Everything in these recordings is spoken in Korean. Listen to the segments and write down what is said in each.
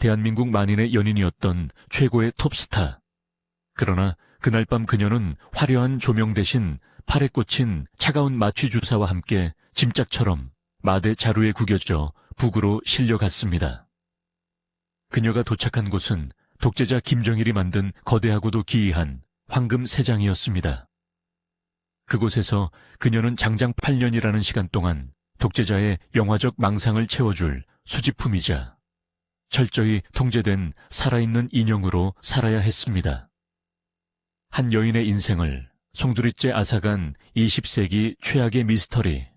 대한민국 만인의 연인이었던 최고의 톱스타. 그러나 그날 밤 그녀는 화려한 조명 대신 팔에 꽂힌 차가운 마취 주사와 함께 짐짝처럼 마대 자루에 구겨져 북으로 실려갔습니다. 그녀가 도착한 곳은 독재자 김정일이 만든 거대하고도 기이한 황금 새장이었습니다. 그곳에서 그녀는 장장 8년이라는 시간 동안 독재자의 영화적 망상을 채워줄 수집품이자 철저히 통제된 살아있는 인형으로 살아야 했습니다. 한 여인의 인생을 송두리째 앗아간 20세기 최악의 미스터리.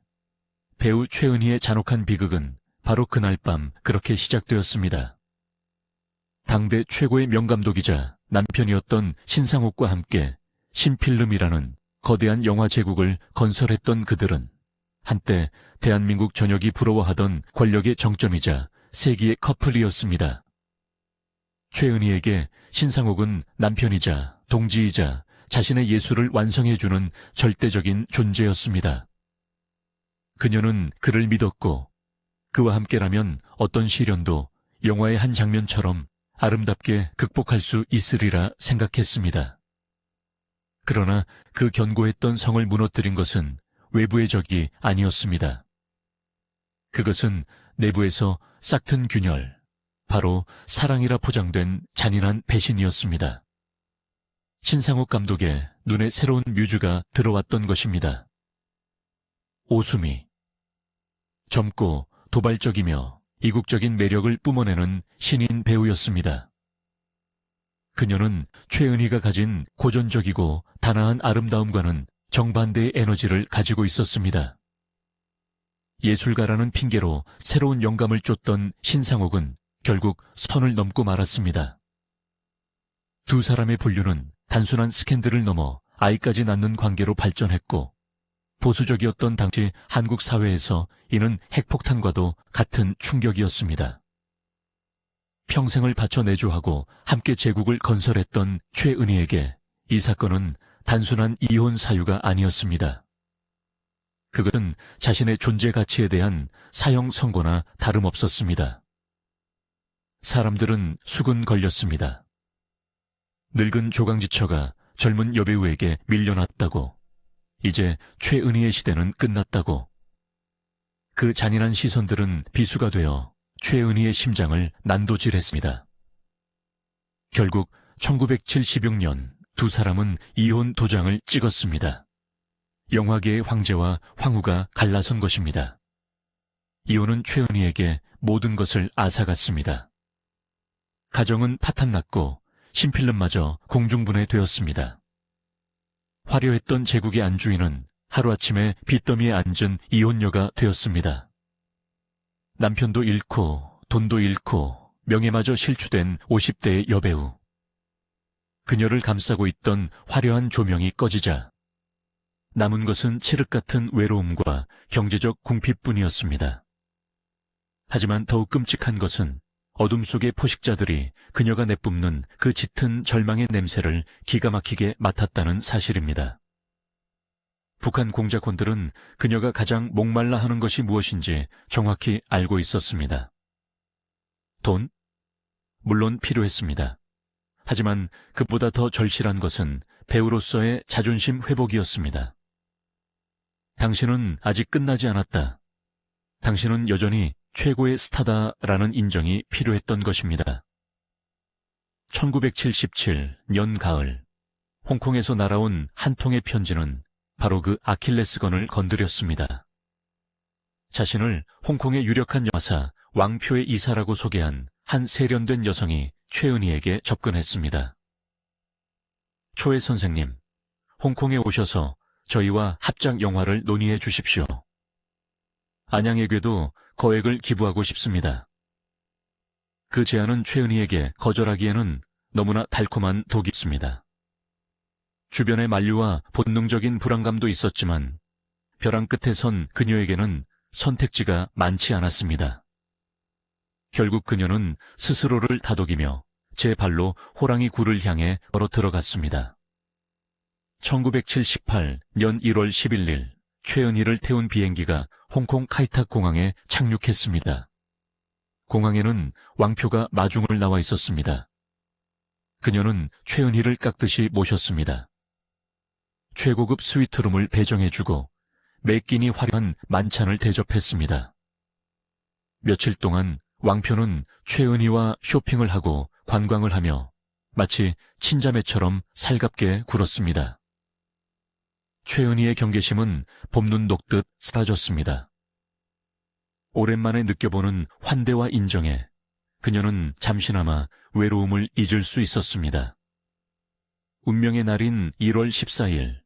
배우 최은희의 잔혹한 비극은 바로 그날 밤 그렇게 시작되었습니다. 당대 최고의 명감독이자 남편이었던 신상옥과 함께 신필름이라는 거대한 영화 제국을 건설했던 그들은 한때 대한민국 전역이 부러워하던 권력의 정점이자 세기의 커플이었습니다. 최은희에게 신상옥은 남편이자 동지이자 자신의 예술을 완성해주는 절대적인 존재였습니다. 그녀는 그를 믿었고 그와 함께라면 어떤 시련도 영화의 한 장면처럼 아름답게 극복할 수 있으리라 생각했습니다. 그러나 그 견고했던 성을 무너뜨린 것은 외부의 적이 아니었습니다. 그것은 내부에서 싹튼 균열, 바로 사랑이라 포장된 잔인한 배신이었습니다. 신상옥 감독의 눈에 새로운 뮤즈가 들어왔던 것입니다. 오수미. 젊고 도발적이며 이국적인 매력을 뿜어내는 신인 배우였습니다. 그녀는 최은희가 가진 고전적이고 단아한 아름다움과는 정반대의 에너지를 가지고 있었습니다. 예술가라는 핑계로 새로운 영감을 쫓던 신상옥은 결국 선을 넘고 말았습니다. 두 사람의 분류는 단순한 스캔들을 넘어 아이까지 낳는 관계로 발전했고 보수적이었던 당시 한국 사회에서 이는 핵폭탄과도 같은 충격이었습니다. 평생을 바쳐 내조하고 함께 제국을 건설했던 최은희에게 이 사건은 단순한 이혼 사유가 아니었습니다. 그것은 자신의 존재 가치에 대한 사형 선고나 다름없었습니다. 사람들은 수군 걸렸습니다. 늙은 조강지처가 젊은 여배우에게 밀려났다고, 이제 최은희의 시대는 끝났다고. 그 잔인한 시선들은 비수가 되어 최은희의 심장을 난도질했습니다. 결국 1976년 두 사람은 이혼 도장을 찍었습니다. 영화계의 황제와 황후가 갈라선 것입니다. 이혼은 최은희에게 모든 것을 앗아갔습니다. 가정은 파탄났고 신필름마저 공중분해되었습니다. 화려했던 제국의 안주인은 하루아침에 빚더미에 앉은 이혼녀가 되었습니다. 남편도 잃고 돈도 잃고 명예마저 실추된 50대의 여배우. 그녀를 감싸고 있던 화려한 조명이 꺼지자 남은 것은 칠흑 같은 외로움과 경제적 궁핍뿐이었습니다. 하지만 더욱 끔찍한 것은 어둠 속의 포식자들이 그녀가 내뿜는 그 짙은 절망의 냄새를 기가 막히게 맡았다는 사실입니다. 북한 공작원들은 그녀가 가장 목말라 하는 것이 무엇인지 정확히 알고 있었습니다. 돈? 물론 필요했습니다. 하지만 그보다 더 절실한 것은 배우로서의 자존심 회복이었습니다. 당신은 아직 끝나지 않았다. 당신은 여전히 최고의 스타다라는 인정이 필요했던 것입니다. 1977년 가을, 홍콩에서 날아온 한 통의 편지는 바로 그 아킬레스건을 건드렸습니다. 자신을 홍콩의 유력한 여사 왕표의 이사라고 소개한 한 세련된 여성이 최은희에게 접근했습니다. 초해 선생님, 홍콩에 오셔서 저희와 합작 영화를 논의해 주십시오. 안양에게도 거액을 기부하고 싶습니다. 그 제안은 최은희에게 거절하기에는 너무나 달콤한 독이 있습니다. 주변의 만류와 본능적인 불안감도 있었지만 벼랑 끝에 선 그녀에게는 선택지가 많지 않았습니다. 결국 그녀는 스스로를 다독이며 제 발로 호랑이 굴을 향해 걸어 들어갔습니다. 1978년 1월 11일 최은희를 태운 비행기가 홍콩 카이탁 공항에 착륙했습니다. 공항에는 왕표가 마중을 나와 있었습니다. 그녀는 최은희를 깍듯이 모셨습니다. 최고급 스위트룸을 배정해주고 매 끼니 화려한 만찬을 대접했습니다. 며칠 동안 왕표는 최은희와 쇼핑을 하고 관광을 하며 마치 친자매처럼 살갑게 굴었습니다. 최은희의 경계심은 봄눈 녹듯 사라졌습니다. 오랜만에 느껴보는 환대와 인정에 그녀는 잠시나마 외로움을 잊을 수 있었습니다. 운명의 날인 1월 14일,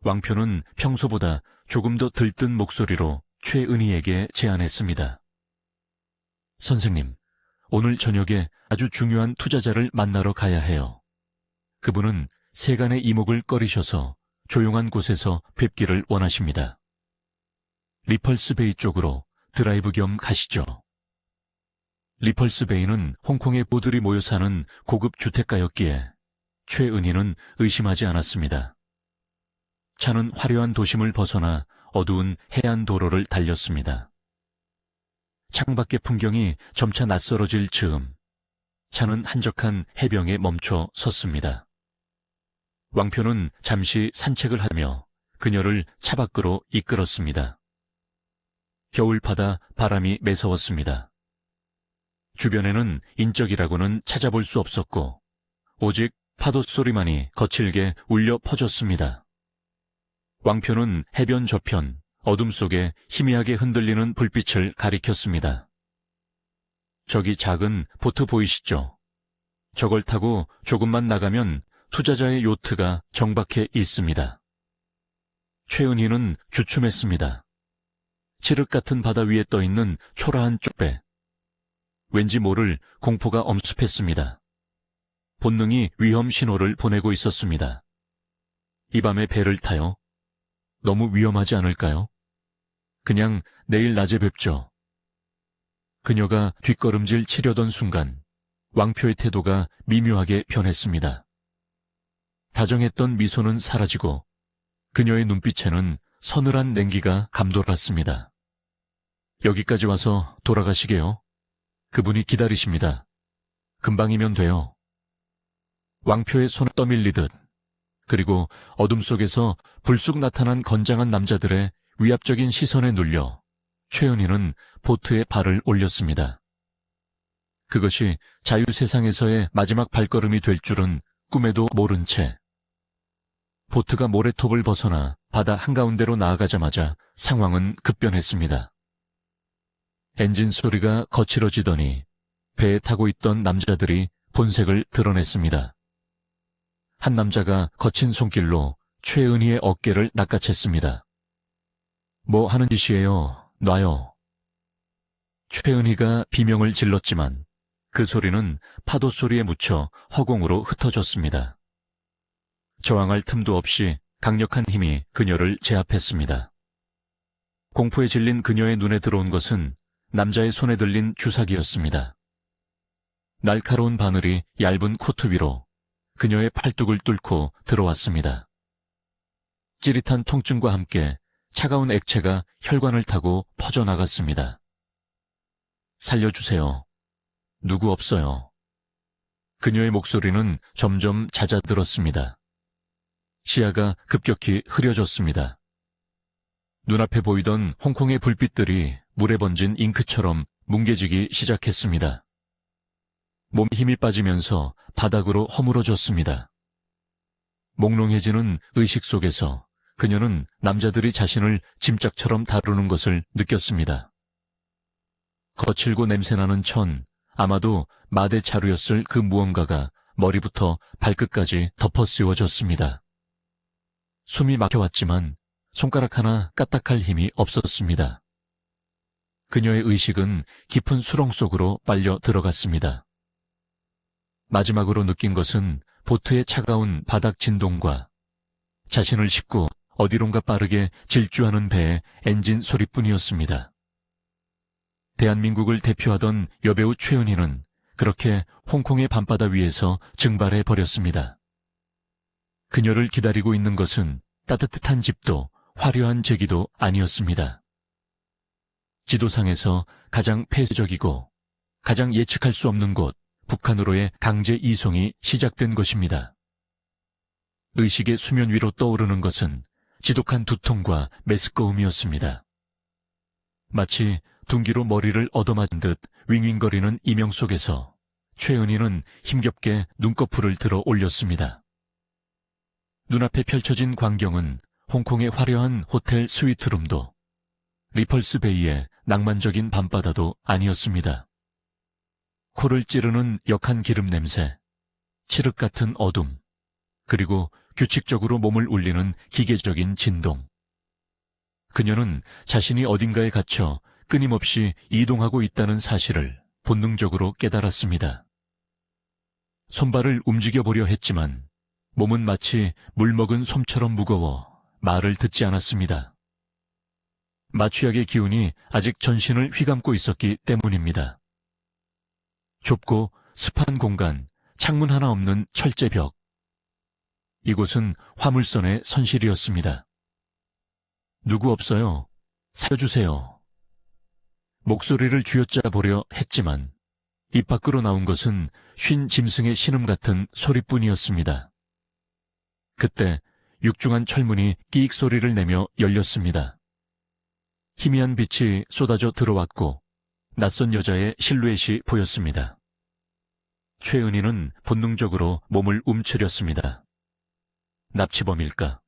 왕표는 평소보다 조금 더 들뜬 목소리로 최은희에게 제안했습니다. 선생님, 오늘 저녁에 아주 중요한 투자자를 만나러 가야 해요. 그분은 세간의 이목을 꺼리셔서 조용한 곳에서 뵙기를 원하십니다. 리펄스 베이 쪽으로 드라이브 겸 가시죠. 리펄스 베이는 홍콩의 부들이 모여 사는 고급 주택가였기에 최은희는 의심하지 않았습니다. 차는 화려한 도심을 벗어나 어두운 해안 도로를 달렸습니다. 창밖의 풍경이 점차 낯설어질 즈음, 차는 한적한 해변에 멈춰 섰습니다. 왕표는 잠시 산책을 하며 그녀를 차 밖으로 이끌었습니다. 겨울바다 바람이 매서웠습니다. 주변에는 인적이라고는 찾아볼 수 없었고 오직 파도 소리만이 거칠게 울려 퍼졌습니다. 왕표는 해변 저편 어둠 속에 희미하게 흔들리는 불빛을 가리켰습니다. 저기 작은 보트 보이시죠? 저걸 타고 조금만 나가면 투자자의 요트가 정박해 있습니다. 최은희는 주춤했습니다. 칠흑 같은 바다 위에 떠있는 초라한 쪽배. 왠지 모를 공포가 엄습했습니다. 본능이 위험 신호를 보내고 있었습니다. 이 밤에 배를 타요? 너무 위험하지 않을까요? 그냥 내일 낮에 뵙죠. 그녀가 뒷걸음질 치려던 순간 왕표의 태도가 미묘하게 변했습니다. 다정했던 미소는 사라지고 그녀의 눈빛에는 서늘한 냉기가 감돌았습니다. 여기까지 와서 돌아가시게요. 그분이 기다리십니다. 금방이면 돼요. 왕표의 손에 떠밀리듯 그리고 어둠 속에서 불쑥 나타난 건장한 남자들의 위압적인 시선에 눌려 최은희는 보트에 발을 올렸습니다. 그것이 자유세상에서의 마지막 발걸음이 될 줄은 꿈에도 모른 채 보트가 모래톱을 벗어나 바다 한가운데로 나아가자마자 상황은 급변했습니다. 엔진 소리가 거칠어지더니 배에 타고 있던 남자들이 본색을 드러냈습니다. 한 남자가 거친 손길로 최은희의 어깨를 낚아챘습니다. 뭐 하는 짓이에요? 놔요. 최은희가 비명을 질렀지만 그 소리는 파도 소리에 묻혀 허공으로 흩어졌습니다. 저항할 틈도 없이 강력한 힘이 그녀를 제압했습니다. 공포에 질린 그녀의 눈에 들어온 것은 남자의 손에 들린 주사기였습니다. 날카로운 바늘이 얇은 코트 위로 그녀의 팔뚝을 뚫고 들어왔습니다. 찌릿한 통증과 함께 차가운 액체가 혈관을 타고 퍼져나갔습니다. 살려주세요. 누구 없어요. 그녀의 목소리는 점점 잦아들었습니다. 시야가 급격히 흐려졌습니다. 눈앞에 보이던 홍콩의 불빛들이 물에 번진 잉크처럼 뭉개지기 시작했습니다. 몸에 힘이 빠지면서 바닥으로 허물어졌습니다. 몽롱해지는 의식 속에서 그녀는 남자들이 자신을 짐짝처럼 다루는 것을 느꼈습니다. 거칠고 냄새나는 천, 아마도 마대자루였을 그 무언가가 머리부터 발끝까지 덮어 씌워졌습니다. 숨이 막혀왔지만 손가락 하나 까딱할 힘이 없었습니다. 그녀의 의식은 깊은 수렁 속으로 빨려 들어갔습니다. 마지막으로 느낀 것은 보트의 차가운 바닥 진동과 자신을 싣고 어디론가 빠르게 질주하는 배의 엔진 소리뿐이었습니다. 대한민국을 대표하던 여배우 최은희는 그렇게 홍콩의 밤바다 위에서 증발해버렸습니다. 그녀를 기다리고 있는 것은 따뜻한 집도 화려한 제기도 아니었습니다. 지도상에서 가장 폐쇄적이고 가장 예측할 수 없는 곳, 북한으로의 강제 이송이 시작된 것입니다. 의식의 수면 위로 떠오르는 것은 지독한 두통과 메스꺼움이었습니다. 마치 둔기로 머리를 얻어맞은 듯 윙윙거리는 이명 속에서 최은희는 힘겹게 눈꺼풀을 들어 올렸습니다. 눈앞에 펼쳐진 광경은 홍콩의 화려한 호텔 스위트룸도 리펄스 베이의 낭만적인 밤바다도 아니었습니다. 코를 찌르는 역한 기름 냄새, 칠흑 같은 어둠, 그리고 규칙적으로 몸을 울리는 기계적인 진동. 그녀는 자신이 어딘가에 갇혀 끊임없이 이동하고 있다는 사실을 본능적으로 깨달았습니다. 손발을 움직여보려 했지만 몸은 마치 물먹은 솜처럼 무거워 말을 듣지 않았습니다. 마취약의 기운이 아직 전신을 휘감고 있었기 때문입니다. 좁고 습한 공간, 창문 하나 없는 철제벽. 이곳은 화물선의 선실이었습니다. 누구 없어요? 살려주세요. 목소리를 쥐어짜 보려 했지만 입 밖으로 나온 것은 쉰 짐승의 신음 같은 소리뿐이었습니다. 그때 육중한 철문이 끼익 소리를 내며 열렸습니다. 희미한 빛이 쏟아져 들어왔고 낯선 여자의 실루엣이 보였습니다. 최은희는 본능적으로 몸을 움츠렸습니다. 납치범일까?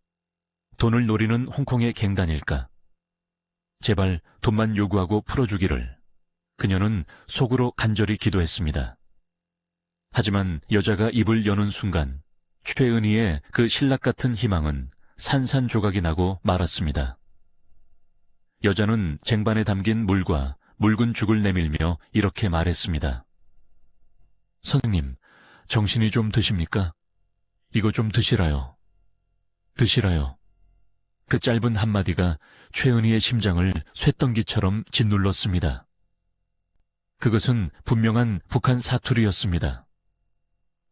돈을 노리는 홍콩의 갱단일까? 제발 돈만 요구하고 풀어주기를. 그녀는 속으로 간절히 기도했습니다. 하지만 여자가 입을 여는 순간 최은희의 그 신락 같은 희망은 산산조각이 나고 말았습니다. 여자는 쟁반에 담긴 물과 묽은 죽을 내밀며 이렇게 말했습니다. 선생님, 정신이 좀 드십니까? 이거 좀 드시라요. 드시라요. 그 짧은 한마디가 최은희의 심장을 쇳덩기처럼 짓눌렀습니다. 그것은 분명한 북한 사투리였습니다.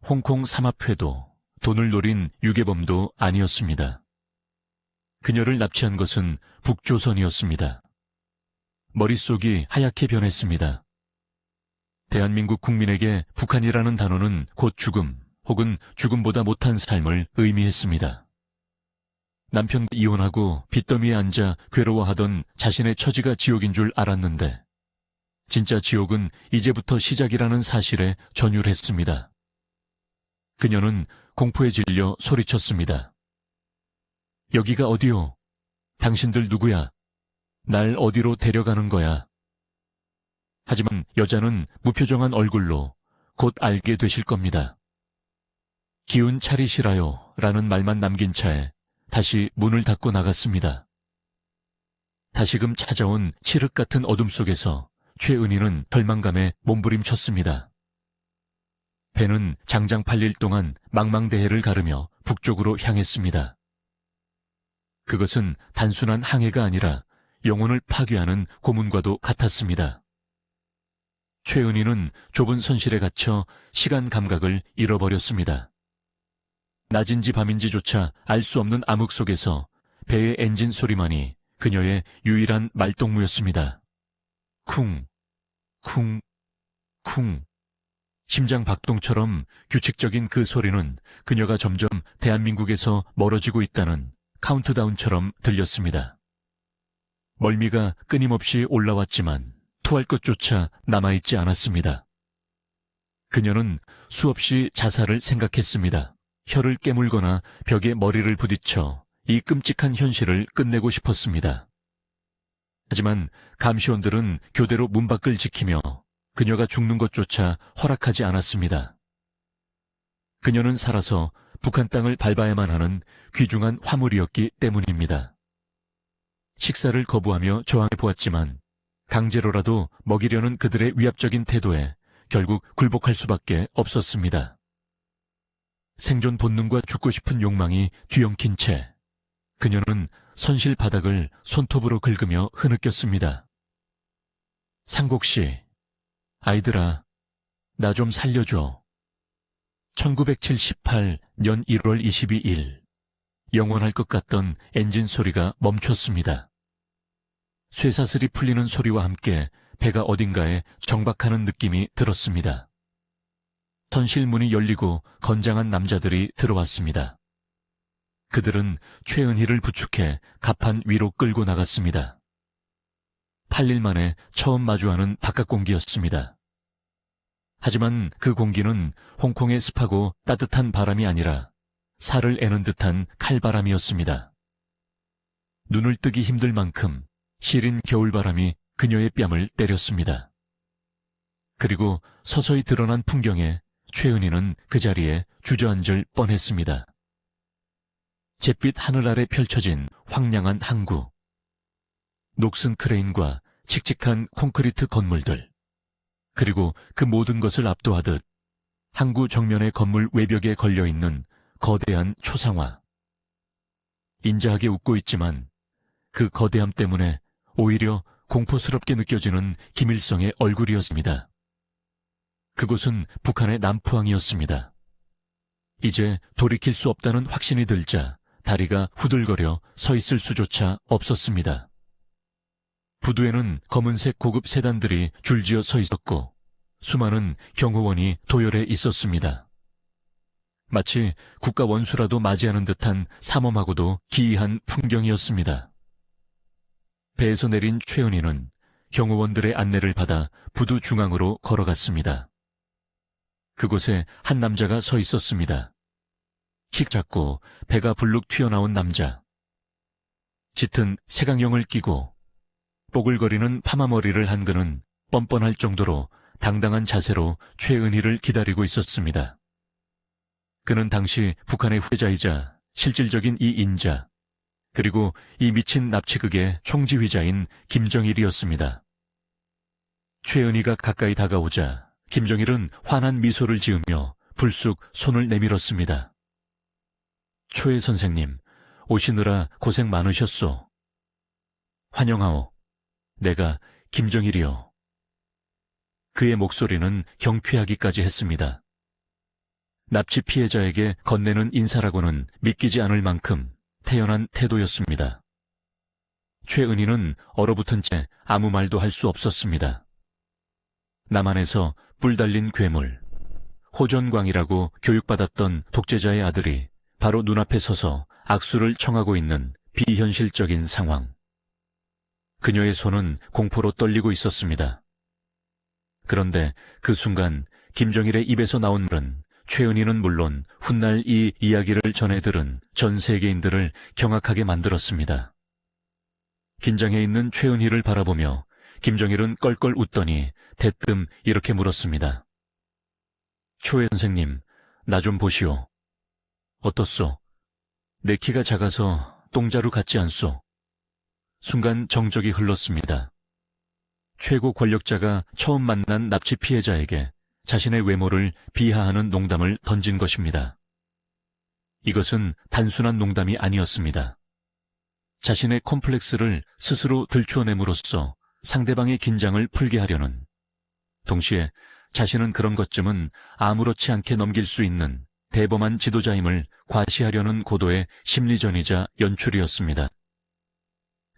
홍콩 삼합회도 돈을 노린 유괴범도 아니었습니다. 그녀를 납치한 것은 북조선이었습니다. 머릿속이 하얗게 변했습니다. 대한민국 국민에게 북한이라는 단어는 곧 죽음 혹은 죽음보다 못한 삶을 의미했습니다. 남편과 이혼하고 빚더미에 앉아 괴로워하던 자신의 처지가 지옥인 줄 알았는데 진짜 지옥은 이제부터 시작이라는 사실에 전율했습니다. 그녀는 공포에 질려 소리쳤습니다. 여기가 어디요? 당신들 누구야? 날 어디로 데려가는 거야? 하지만 여자는 무표정한 얼굴로 곧 알게 되실 겁니다. 기운 차리시라요 라는 말만 남긴 차에 다시 문을 닫고 나갔습니다. 다시금 찾아온 칠흑 같은 어둠 속에서 최은희는 절망감에 몸부림쳤습니다. 배는 장장 8일 동안 망망대해를 가르며 북쪽으로 향했습니다. 그것은 단순한 항해가 아니라 영혼을 파괴하는 고문과도 같았습니다. 최은희는 좁은 선실에 갇혀 시간 감각을 잃어버렸습니다. 낮인지 밤인지조차 알 수 없는 암흑 속에서 배의 엔진 소리만이 그녀의 유일한 말동무였습니다. 쿵, 쿵, 쿵. 심장 박동처럼 규칙적인 그 소리는 그녀가 점점 대한민국에서 멀어지고 있다는 카운트다운처럼 들렸습니다. 멀미가 끊임없이 올라왔지만 토할 것조차 남아있지 않았습니다. 그녀는 수없이 자살을 생각했습니다. 혀를 깨물거나 벽에 머리를 부딪혀 이 끔찍한 현실을 끝내고 싶었습니다. 하지만 감시원들은 교대로 문 밖을 지키며 그녀가 죽는 것조차 허락하지 않았습니다. 그녀는 살아서 북한 땅을 밟아야만 하는 귀중한 화물이었기 때문입니다. 식사를 거부하며 저항해 보았지만 강제로라도 먹이려는 그들의 위압적인 태도에 결국 굴복할 수밖에 없었습니다. 생존 본능과 죽고 싶은 욕망이 뒤엉킨 채 그녀는 선실 바닥을 손톱으로 긁으며 흐느꼈습니다. 상곡씨, 아이들아, 나 좀 살려줘. 1978년 1월 22일, 영원할 것 같던 엔진 소리가 멈췄습니다. 쇠사슬이 풀리는 소리와 함께 배가 어딘가에 정박하는 느낌이 들었습니다. 선실 문이 열리고 건장한 남자들이 들어왔습니다. 그들은 최은희를 부축해 갑판 위로 끌고 나갔습니다. 8일 만에 처음 마주하는 바깥 공기였습니다. 하지만 그 공기는 홍콩의 습하고 따뜻한 바람이 아니라 살을 애는 듯한 칼바람이었습니다. 눈을 뜨기 힘들 만큼 시린 겨울바람이 그녀의 뺨을 때렸습니다. 그리고 서서히 드러난 풍경에 최은희는 그 자리에 주저앉을 뻔했습니다. 잿빛 하늘 아래 펼쳐진 황량한 항구, 녹슨 크레인과 칙칙한 콘크리트 건물들, 그리고 그 모든 것을 압도하듯 항구 정면의 건물 외벽에 걸려있는 거대한 초상화. 인자하게 웃고 있지만 그 거대함 때문에 오히려 공포스럽게 느껴지는 김일성의 얼굴이었습니다. 그곳은 북한의 남포항이었습니다. 이제 돌이킬 수 없다는 확신이 들자 다리가 후들거려 서 있을 수조차 없었습니다. 부두에는 검은색 고급 세단들이 줄지어 서 있었고 수많은 경호원이 도열해 있었습니다. 마치 국가 원수라도 맞이하는 듯한 삼엄하고도 기이한 풍경이었습니다. 배에서 내린 최은희는 경호원들의 안내를 받아 부두 중앙으로 걸어갔습니다. 그곳에 한 남자가 서 있었습니다. 키 작고 배가 불룩 튀어나온 남자. 짙은 색안경을 끼고 뽀글거리는 파마머리를 한 그는 뻔뻔할 정도로 당당한 자세로 최은희를 기다리고 있었습니다. 그는 당시 북한의 후계자이자 실질적인 이 인자, 그리고 이 미친 납치극의 총지휘자인 김정일이었습니다. 최은희가 가까이 다가오자 김정일은 환한 미소를 지으며 불쑥 손을 내밀었습니다. 초해 선생님, 오시느라 고생 많으셨소. 환영하오. 내가 김정일이요. 그의 목소리는 경쾌하기까지 했습니다. 납치 피해자에게 건네는 인사라고는 믿기지 않을 만큼 태연한 태도였습니다. 최은희는 얼어붙은 채 아무 말도 할 수 없었습니다. 남한에서 뿔 달린 괴물, 호전광이라고 교육받았던 독재자의 아들이 바로 눈앞에 서서 악수를 청하고 있는 비현실적인 상황. 그녀의 손은 공포로 떨리고 있었습니다. 그런데 그 순간 김정일의 입에서 나온 말은 최은희는 물론 훗날 이 이야기를 전해 들은 전 세계인들을 경악하게 만들었습니다. 긴장해 있는 최은희를 바라보며 김정일은 껄껄 웃더니 대뜸 이렇게 물었습니다. 초해 선생님, 나 좀 보시오. 어떻소? 내 키가 작아서 똥자루 같지 않소? 순간 정적이 흘렀습니다. 최고 권력자가 처음 만난 납치 피해자에게 자신의 외모를 비하하는 농담을 던진 것입니다. 이것은 단순한 농담이 아니었습니다. 자신의 콤플렉스를 스스로 들추어냄으로써 상대방의 긴장을 풀게 하려는, 동시에 자신은 그런 것쯤은 아무렇지 않게 넘길 수 있는 대범한 지도자임을 과시하려는 고도의 심리전이자 연출이었습니다.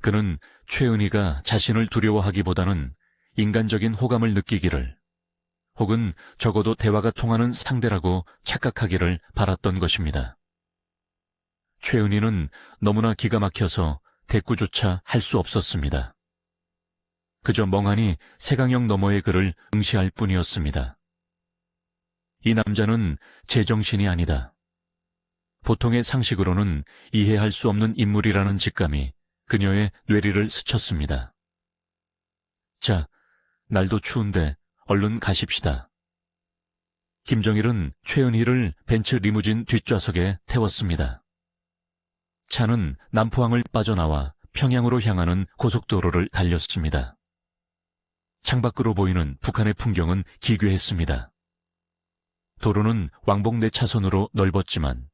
그는 최은희가 자신을 두려워하기보다는 인간적인 호감을 느끼기를, 혹은 적어도 대화가 통하는 상대라고 착각하기를 바랐던 것입니다. 최은희는 너무나 기가 막혀서 대꾸조차 할 수 없었습니다. 그저 멍하니 색안경 너머의 그를 응시할 뿐이었습니다. 이 남자는 제정신이 아니다. 보통의 상식으로는 이해할 수 없는 인물이라는 직감이 그녀의 뇌리를 스쳤습니다. 자, 날도 추운데 얼른 가십시다. 김정일은 최은희를 벤츠 리무진 뒷좌석에 태웠습니다. 차는 남포항을 빠져나와 평양으로 향하는 고속도로를 달렸습니다. 창밖으로 보이는 북한의 풍경은 기괴했습니다. 도로는 왕복 4차선으로 넓었지만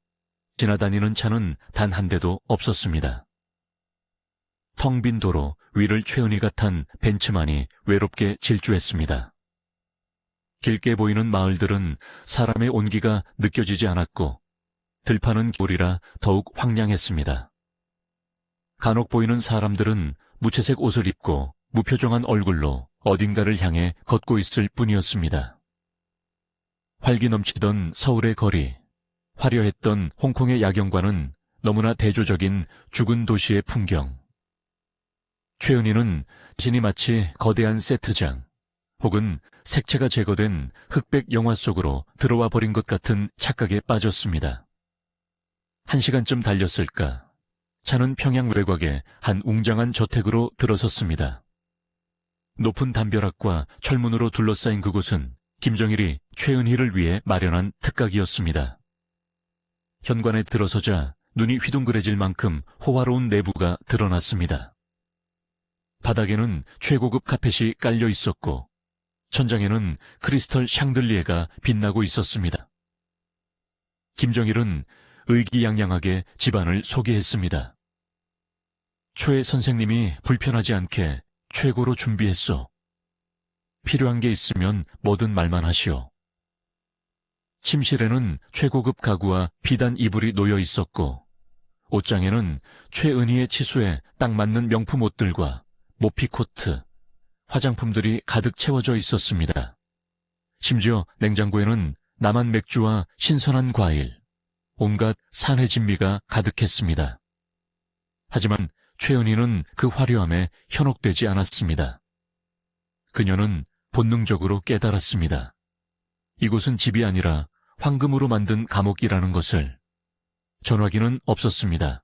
지나다니는 차는 단 한 대도 없었습니다. 텅 빈 도로 위를 최은희가 탄 벤츠만이 외롭게 질주했습니다. 길게 보이는 마을들은 사람의 온기가 느껴지지 않았고 들판은 겨울이라 더욱 황량했습니다. 간혹 보이는 사람들은 무채색 옷을 입고 무표정한 얼굴로 어딘가를 향해 걷고 있을 뿐이었습니다. 활기 넘치던 서울의 거리, 화려했던 홍콩의 야경과는 너무나 대조적인 죽은 도시의 풍경. 최은희는 자신이 마치 거대한 세트장, 혹은 색채가 제거된 흑백 영화 속으로 들어와 버린 것 같은 착각에 빠졌습니다. 1시간쯤 달렸을까? 차는 평양 외곽의 한 웅장한 저택으로 들어섰습니다. 높은 담벼락과 철문으로 둘러싸인 그곳은 김정일이 최은희를 위해 마련한 특각이었습니다. 현관에 들어서자 눈이 휘둥그레질 만큼 호화로운 내부가 드러났습니다. 바닥에는 최고급 카펫이 깔려 있었고 천장에는 크리스털 샹들리에가 빛나고 있었습니다. 김정일은 의기양양하게 집안을 소개했습니다. 최 선생님이 불편하지 않게 최고로 준비했소. 필요한 게 있으면 뭐든 말만 하시오. 침실에는 최고급 가구와 비단 이불이 놓여 있었고 옷장에는 최은희의 치수에 딱 맞는 명품 옷들과 모피 코트, 화장품들이 가득 채워져 있었습니다. 심지어 냉장고에는 남한 맥주와 신선한 과일, 온갖 산해 진미가 가득했습니다. 하지만 최은희는 그 화려함에 현혹되지 않았습니다. 그녀는 본능적으로 깨달았습니다. 이곳은 집이 아니라 황금으로 만든 감옥이라는 것을. 전화기는 없었습니다.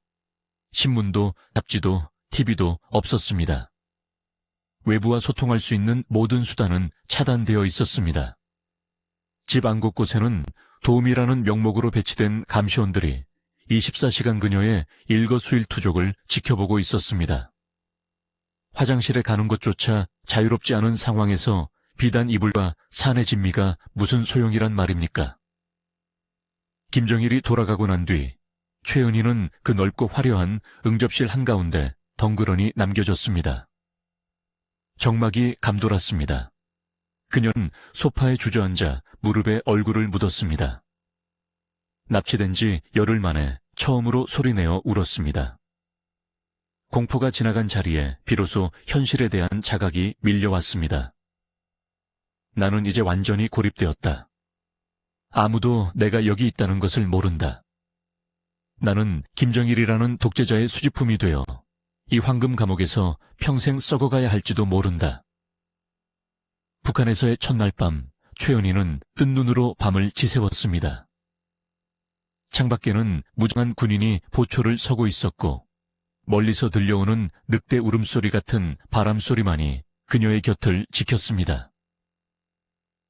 신문도 잡지도 TV도 없었습니다. 외부와 소통할 수 있는 모든 수단은 차단되어 있었습니다. 집 안 곳곳에는 도움이라는 명목으로 배치된 감시원들이 24시간 그녀의 일거수일투족을 지켜보고 있었습니다. 화장실에 가는 것조차 자유롭지 않은 상황에서 비단 이불과 산의 진미가 무슨 소용이란 말입니까? 김정일이 돌아가고 난 뒤 최은희는 그 넓고 화려한 응접실 한가운데 덩그러니 남겨졌습니다. 정막이 감돌았습니다. 그녀는 소파에 주저앉아 무릎에 얼굴을 묻었습니다. 납치된 지 열흘 만에 처음으로 소리내어 울었습니다. 공포가 지나간 자리에 비로소 현실에 대한 자각이 밀려왔습니다. 나는 이제 완전히 고립되었다. 아무도 내가 여기 있다는 것을 모른다. 나는 김정일이라는 독재자의 수집품이 되어 이 황금 감옥에서 평생 썩어가야 할지도 모른다. 북한에서의 첫날 밤, 최은희는 뜬 눈으로 밤을 지새웠습니다. 창밖에는 무장한 군인이 보초를 서고 있었고 멀리서 들려오는 늑대 울음소리 같은 바람소리만이 그녀의 곁을 지켰습니다.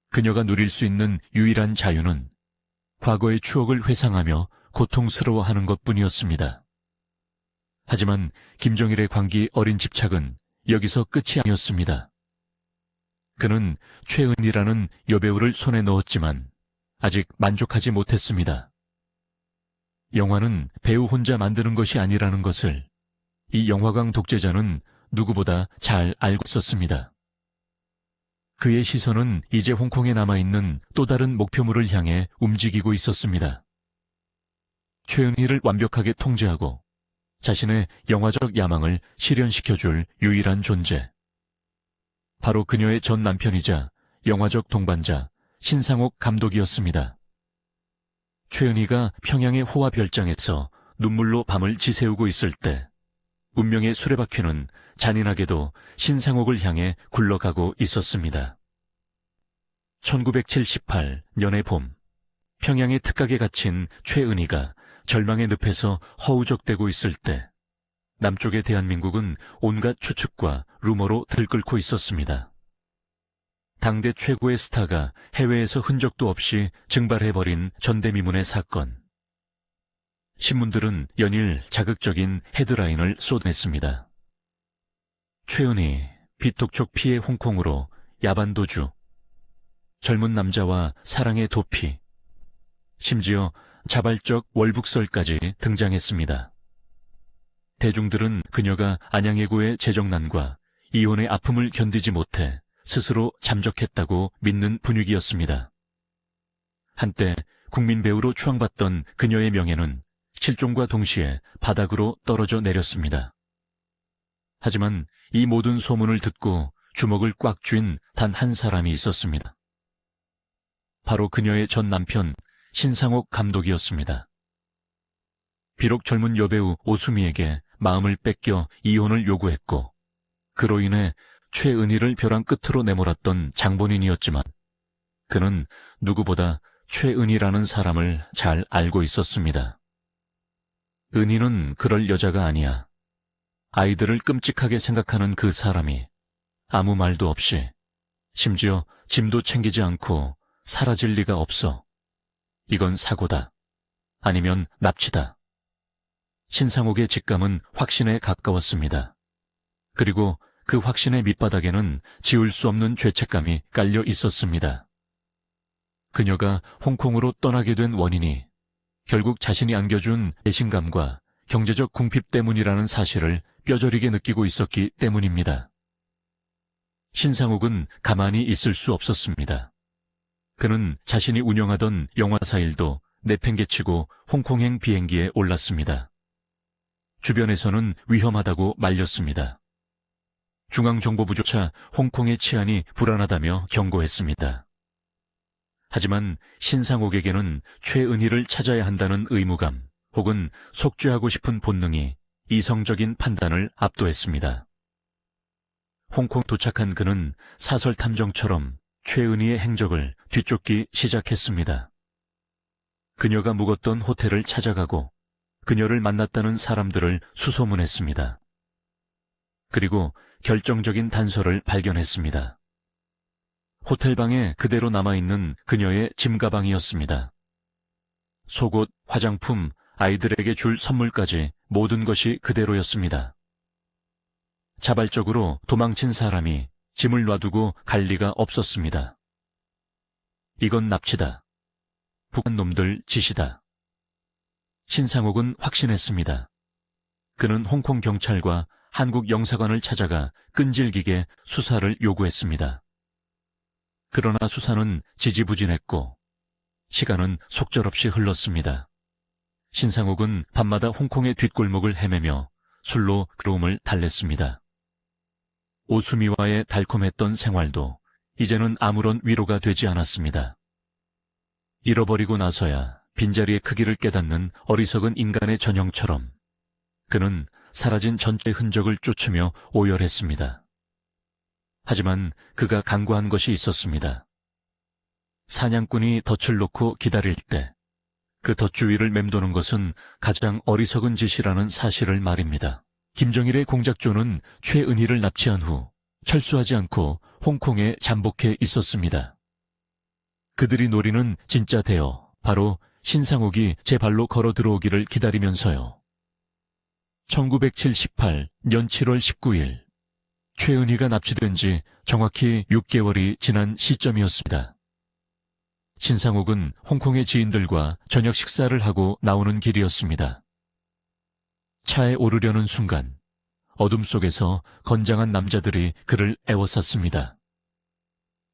그녀가 누릴 수 있는 유일한 자유는 과거의 추억을 회상하며 고통스러워하는 것뿐이었습니다. 하지만 김정일의 광기 어린 집착은 여기서 끝이 아니었습니다. 그는 최은희라는 여배우를 손에 넣었지만 아직 만족하지 못했습니다. 영화는 배우 혼자 만드는 것이 아니라는 것을 이 영화광 독재자는 누구보다 잘 알고 있었습니다. 그의 시선은 이제 홍콩에 남아있는 또 다른 목표물을 향해 움직이고 있었습니다. 최은희를 완벽하게 통제하고 자신의 영화적 야망을 실현시켜줄 유일한 존재. 바로 그녀의 전 남편이자 영화적 동반자 신상옥 감독이었습니다. 최은희가 평양의 호화 별장에서 눈물로 밤을 지새우고 있을 때 운명의 수레바퀴는 잔인하게도 신상옥을 향해 굴러가고 있었습니다. 1978년의 봄, 평양의 특각에 갇힌 최은희가 절망의 늪에서 허우적대고 있을 때 남쪽의 대한민국은 온갖 추측과 루머로 들끓고 있었습니다. 당대 최고의 스타가 해외에서 흔적도 없이 증발해버린 전대미문의 사건. 신문들은 연일 자극적인 헤드라인을 쏟아냈습니다. 최은희, 비톡촉 피해 홍콩으로 야반도주, 젊은 남자와 사랑의 도피, 심지어 자발적 월북설까지 등장했습니다. 대중들은 그녀가 안양해고의 재정난과 이혼의 아픔을 견디지 못해 스스로 잠적했다고 믿는 분위기였습니다. 한때 국민 배우로 추앙받던 그녀의 명예는 실종과 동시에 바닥으로 떨어져 내렸습니다. 하지만 이 모든 소문을 듣고 주먹을 꽉 쥔 단 한 사람이 있었습니다. 바로 그녀의 전 남편 신상옥 감독이었습니다. 비록 젊은 여배우 오수미에게 마음을 뺏겨 이혼을 요구했고 그로 인해 최은희를 벼랑 끝으로 내몰았던 장본인이었지만 그는 누구보다 최은희라는 사람을 잘 알고 있었습니다. 은희는 그럴 여자가 아니야. 아이들을 끔찍하게 생각하는 그 사람이 아무 말도 없이 심지어 짐도 챙기지 않고 사라질 리가 없어. 이건 사고다. 아니면 납치다. 신상옥의 직감은 확신에 가까웠습니다. 그리고 그 확신의 밑바닥에는 지울 수 없는 죄책감이 깔려 있었습니다. 그녀가 홍콩으로 떠나게 된 원인이 결국 자신이 안겨준 배신감과 경제적 궁핍 때문이라는 사실을 뼈저리게 느끼고 있었기 때문입니다. 신상옥은 가만히 있을 수 없었습니다. 그는 자신이 운영하던 영화사 일도 내팽개치고 홍콩행 비행기에 올랐습니다. 주변에서는 위험하다고 말렸습니다. 중앙정보부조차 홍콩의 치안이 불안하다며 경고했습니다. 하지만 신상옥에게는 최은희를 찾아야 한다는 의무감 혹은 속죄하고 싶은 본능이 이성적인 판단을 압도했습니다. 홍콩 도착한 그는 사설 탐정처럼 최은희의 행적을 뒤쫓기 시작했습니다. 그녀가 묵었던 호텔을 찾아가고 그녀를 만났다는 사람들을 수소문했습니다. 그리고 결정적인 단서를 발견했습니다. 호텔방에 그대로 남아있는 그녀의 짐가방이었습니다. 속옷, 화장품, 아이들에게 줄 선물까지 모든 것이 그대로였습니다. 자발적으로 도망친 사람이 짐을 놔두고 갈 리가 없었습니다. 이건 납치다. 북한 놈들 짓이다. 신상옥은 확신했습니다. 그는 홍콩 경찰과 한국 영사관을 찾아가 끈질기게 수사를 요구했습니다. 그러나 수사는 지지부진했고 시간은 속절없이 흘렀습니다. 신상옥은 밤마다 홍콩의 뒷골목을 헤매며 술로 괴로움을 달랬습니다. 오수미와의 달콤했던 생활도 이제는 아무런 위로가 되지 않았습니다. 잃어버리고 나서야 빈자리의 크기를 깨닫는 어리석은 인간의 전형처럼 그는 사라진 전체 흔적을 쫓으며 오열했습니다. 하지만 그가 간과한 것이 있었습니다. 사냥꾼이 덫을 놓고 기다릴 때 그 덫 주위를 맴도는 것은 가장 어리석은 짓이라는 사실을 말입니다. 김정일의 공작조는 최은희를 납치한 후 철수하지 않고 홍콩에 잠복해 있었습니다. 그들이 노리는 진짜 대어, 바로 신상옥이 제 발로 걸어 들어오기를 기다리면서요. 1978년 7월 19일, 최은희가 납치된 지 정확히 6개월이 지난 시점이었습니다. 신상옥은 홍콩의 지인들과 저녁 식사를 하고 나오는 길이었습니다. 차에 오르려는 순간 어둠 속에서 건장한 남자들이 그를 에워쌌습니다.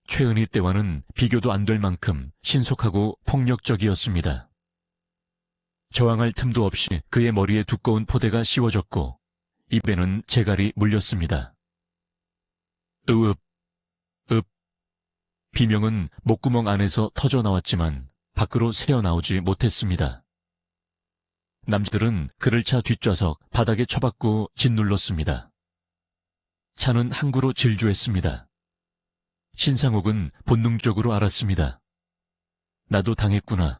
최은희 때와는 비교도 안 될 만큼 신속하고 폭력적이었습니다. 저항할 틈도 없이 그의 머리에 두꺼운 포대가 씌워졌고 입에는 재갈이 물렸습니다. 으읍, 읍. 비명은 목구멍 안에서 터져 나왔지만 밖으로 새어나오지 못했습니다. 남자들은 그를 차 뒷좌석 바닥에 쳐박고 짓눌렀습니다. 차는 항구로 질주했습니다. 신상옥은 본능적으로 알았습니다. 나도 당했구나.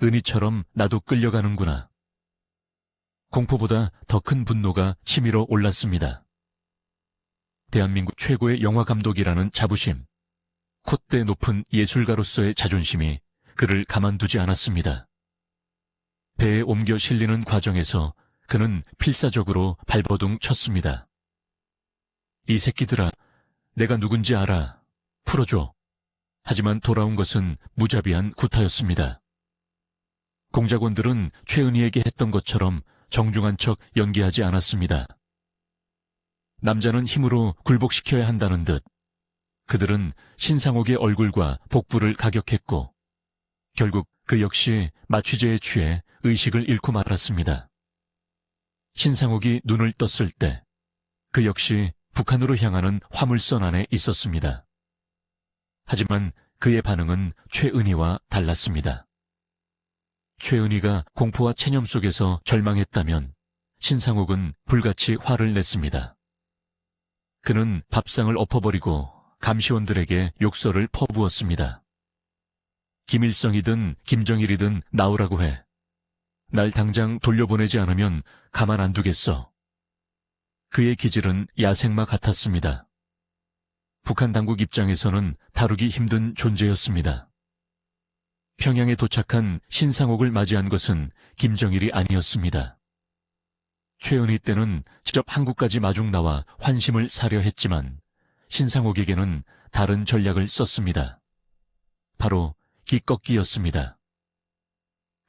은희처럼 나도 끌려가는구나. 공포보다 더 큰 분노가 치밀어 올랐습니다. 대한민국 최고의 영화감독이라는 자부심, 콧대 높은 예술가로서의 자존심이 그를 가만두지 않았습니다. 배에 옮겨 실리는 과정에서 그는 필사적으로 발버둥 쳤습니다. 이 새끼들아, 내가 누군지 알아. 풀어줘. 하지만 돌아온 것은 무자비한 구타였습니다. 공작원들은 최은희에게 했던 것처럼 정중한 척 연기하지 않았습니다. 남자는 힘으로 굴복시켜야 한다는 듯 그들은 신상옥의 얼굴과 복부를 가격했고 결국 그 역시 마취제에 취해 의식을 잃고 말았습니다. 신상옥이 눈을 떴을 때 그 역시 북한으로 향하는 화물선 안에 있었습니다. 하지만 그의 반응은 최은희와 달랐습니다. 최은희가 공포와 체념 속에서 절망했다면 신상옥은 불같이 화를 냈습니다. 그는 밥상을 엎어버리고 감시원들에게 욕설을 퍼부었습니다. 김일성이든 김정일이든 나오라고 해. 날 당장 돌려보내지 않으면 가만 안 두겠어. 그의 기질은 야생마 같았습니다. 북한 당국 입장에서는 다루기 힘든 존재였습니다. 평양에 도착한 신상옥을 맞이한 것은 김정일이 아니었습니다. 최은희 때는 직접 한국까지 마중 나와 환심을 사려 했지만 신상옥에게는 다른 전략을 썼습니다. 바로 기꺾기였습니다.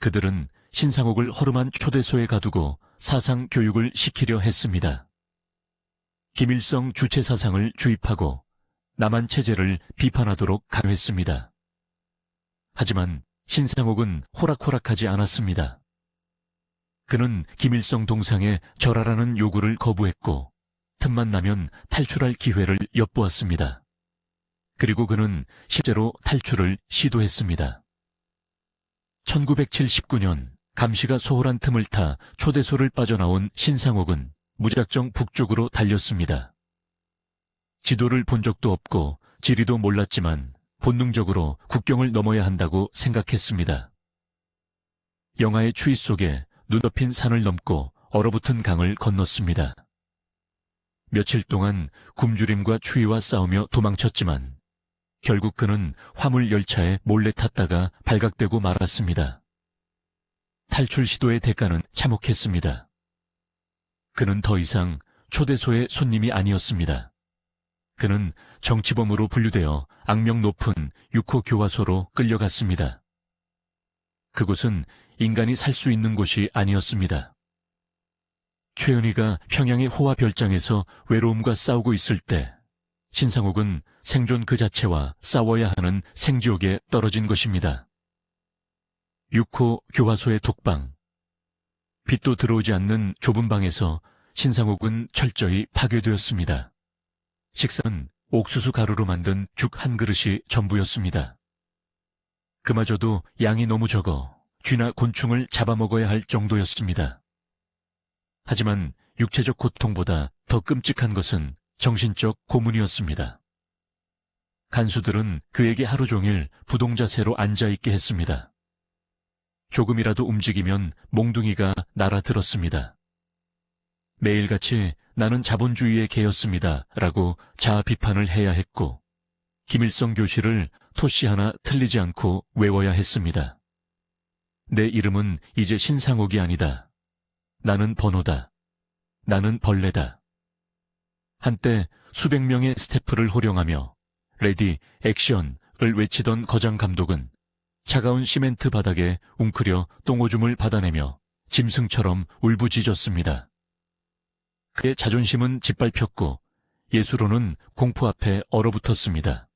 그들은 신상옥을 허름한 초대소에 가두고 사상 교육을 시키려 했습니다. 김일성 주체 사상을 주입하고 남한 체제를 비판하도록 강요했습니다. 하지만 신상옥은 호락호락하지 않았습니다. 그는 김일성 동상에 절하라는 요구를 거부했고 틈만 나면 탈출할 기회를 엿보았습니다. 그리고 그는 실제로 탈출을 시도했습니다. 1979년 감시가 소홀한 틈을 타 초대소를 빠져나온 신상옥은 무작정 북쪽으로 달렸습니다. 지도를 본 적도 없고 지리도 몰랐지만 본능적으로 국경을 넘어야 한다고 생각했습니다. 영하의 추위 속에 눈 덮인 산을 넘고 얼어붙은 강을 건넜습니다. 며칠 동안 굶주림과 추위와 싸우며 도망쳤지만 결국 그는 화물 열차에 몰래 탔다가 발각되고 말았습니다. 탈출 시도의 대가는 참혹했습니다. 그는 더 이상 초대소의 손님이 아니었습니다. 그는 정치범으로 분류되어 악명 높은 6호 교화소로 끌려갔습니다. 그곳은 인간이 살 수 있는 곳이 아니었습니다. 최은희가 평양의 호화 별장에서 외로움과 싸우고 있을 때 신상옥은 생존 그 자체와 싸워야 하는 생지옥에 떨어진 것입니다. 6호 교화소의 독방. 빛도 들어오지 않는 좁은 방에서 신상옥은 철저히 파괴되었습니다. 식사는 옥수수 가루로 만든 죽 한 그릇이 전부였습니다. 그마저도 양이 너무 적어 쥐나 곤충을 잡아먹어야 할 정도였습니다. 하지만 육체적 고통보다 더 끔찍한 것은 정신적 고문이었습니다. 간수들은 그에게 하루 종일 부동자세로 앉아있게 했습니다. 조금이라도 움직이면 몽둥이가 날아들었습니다. 매일같이 나는 자본주의의 개였습니다 라고 자아 비판을 해야 했고 김일성 교시를 토시 하나 틀리지 않고 외워야 했습니다. 내 이름은 이제 신상옥이 아니다. 나는 번호다. 나는 벌레다. 한때 수백 명의 스태프를 호령하며 레디, 액션을 외치던 거장 감독은 차가운 시멘트 바닥에 웅크려 똥오줌을 받아내며 짐승처럼 울부짖었습니다. 그의 자존심은 짓밟혔고 예수로는 공포 앞에 얼어붙었습니다.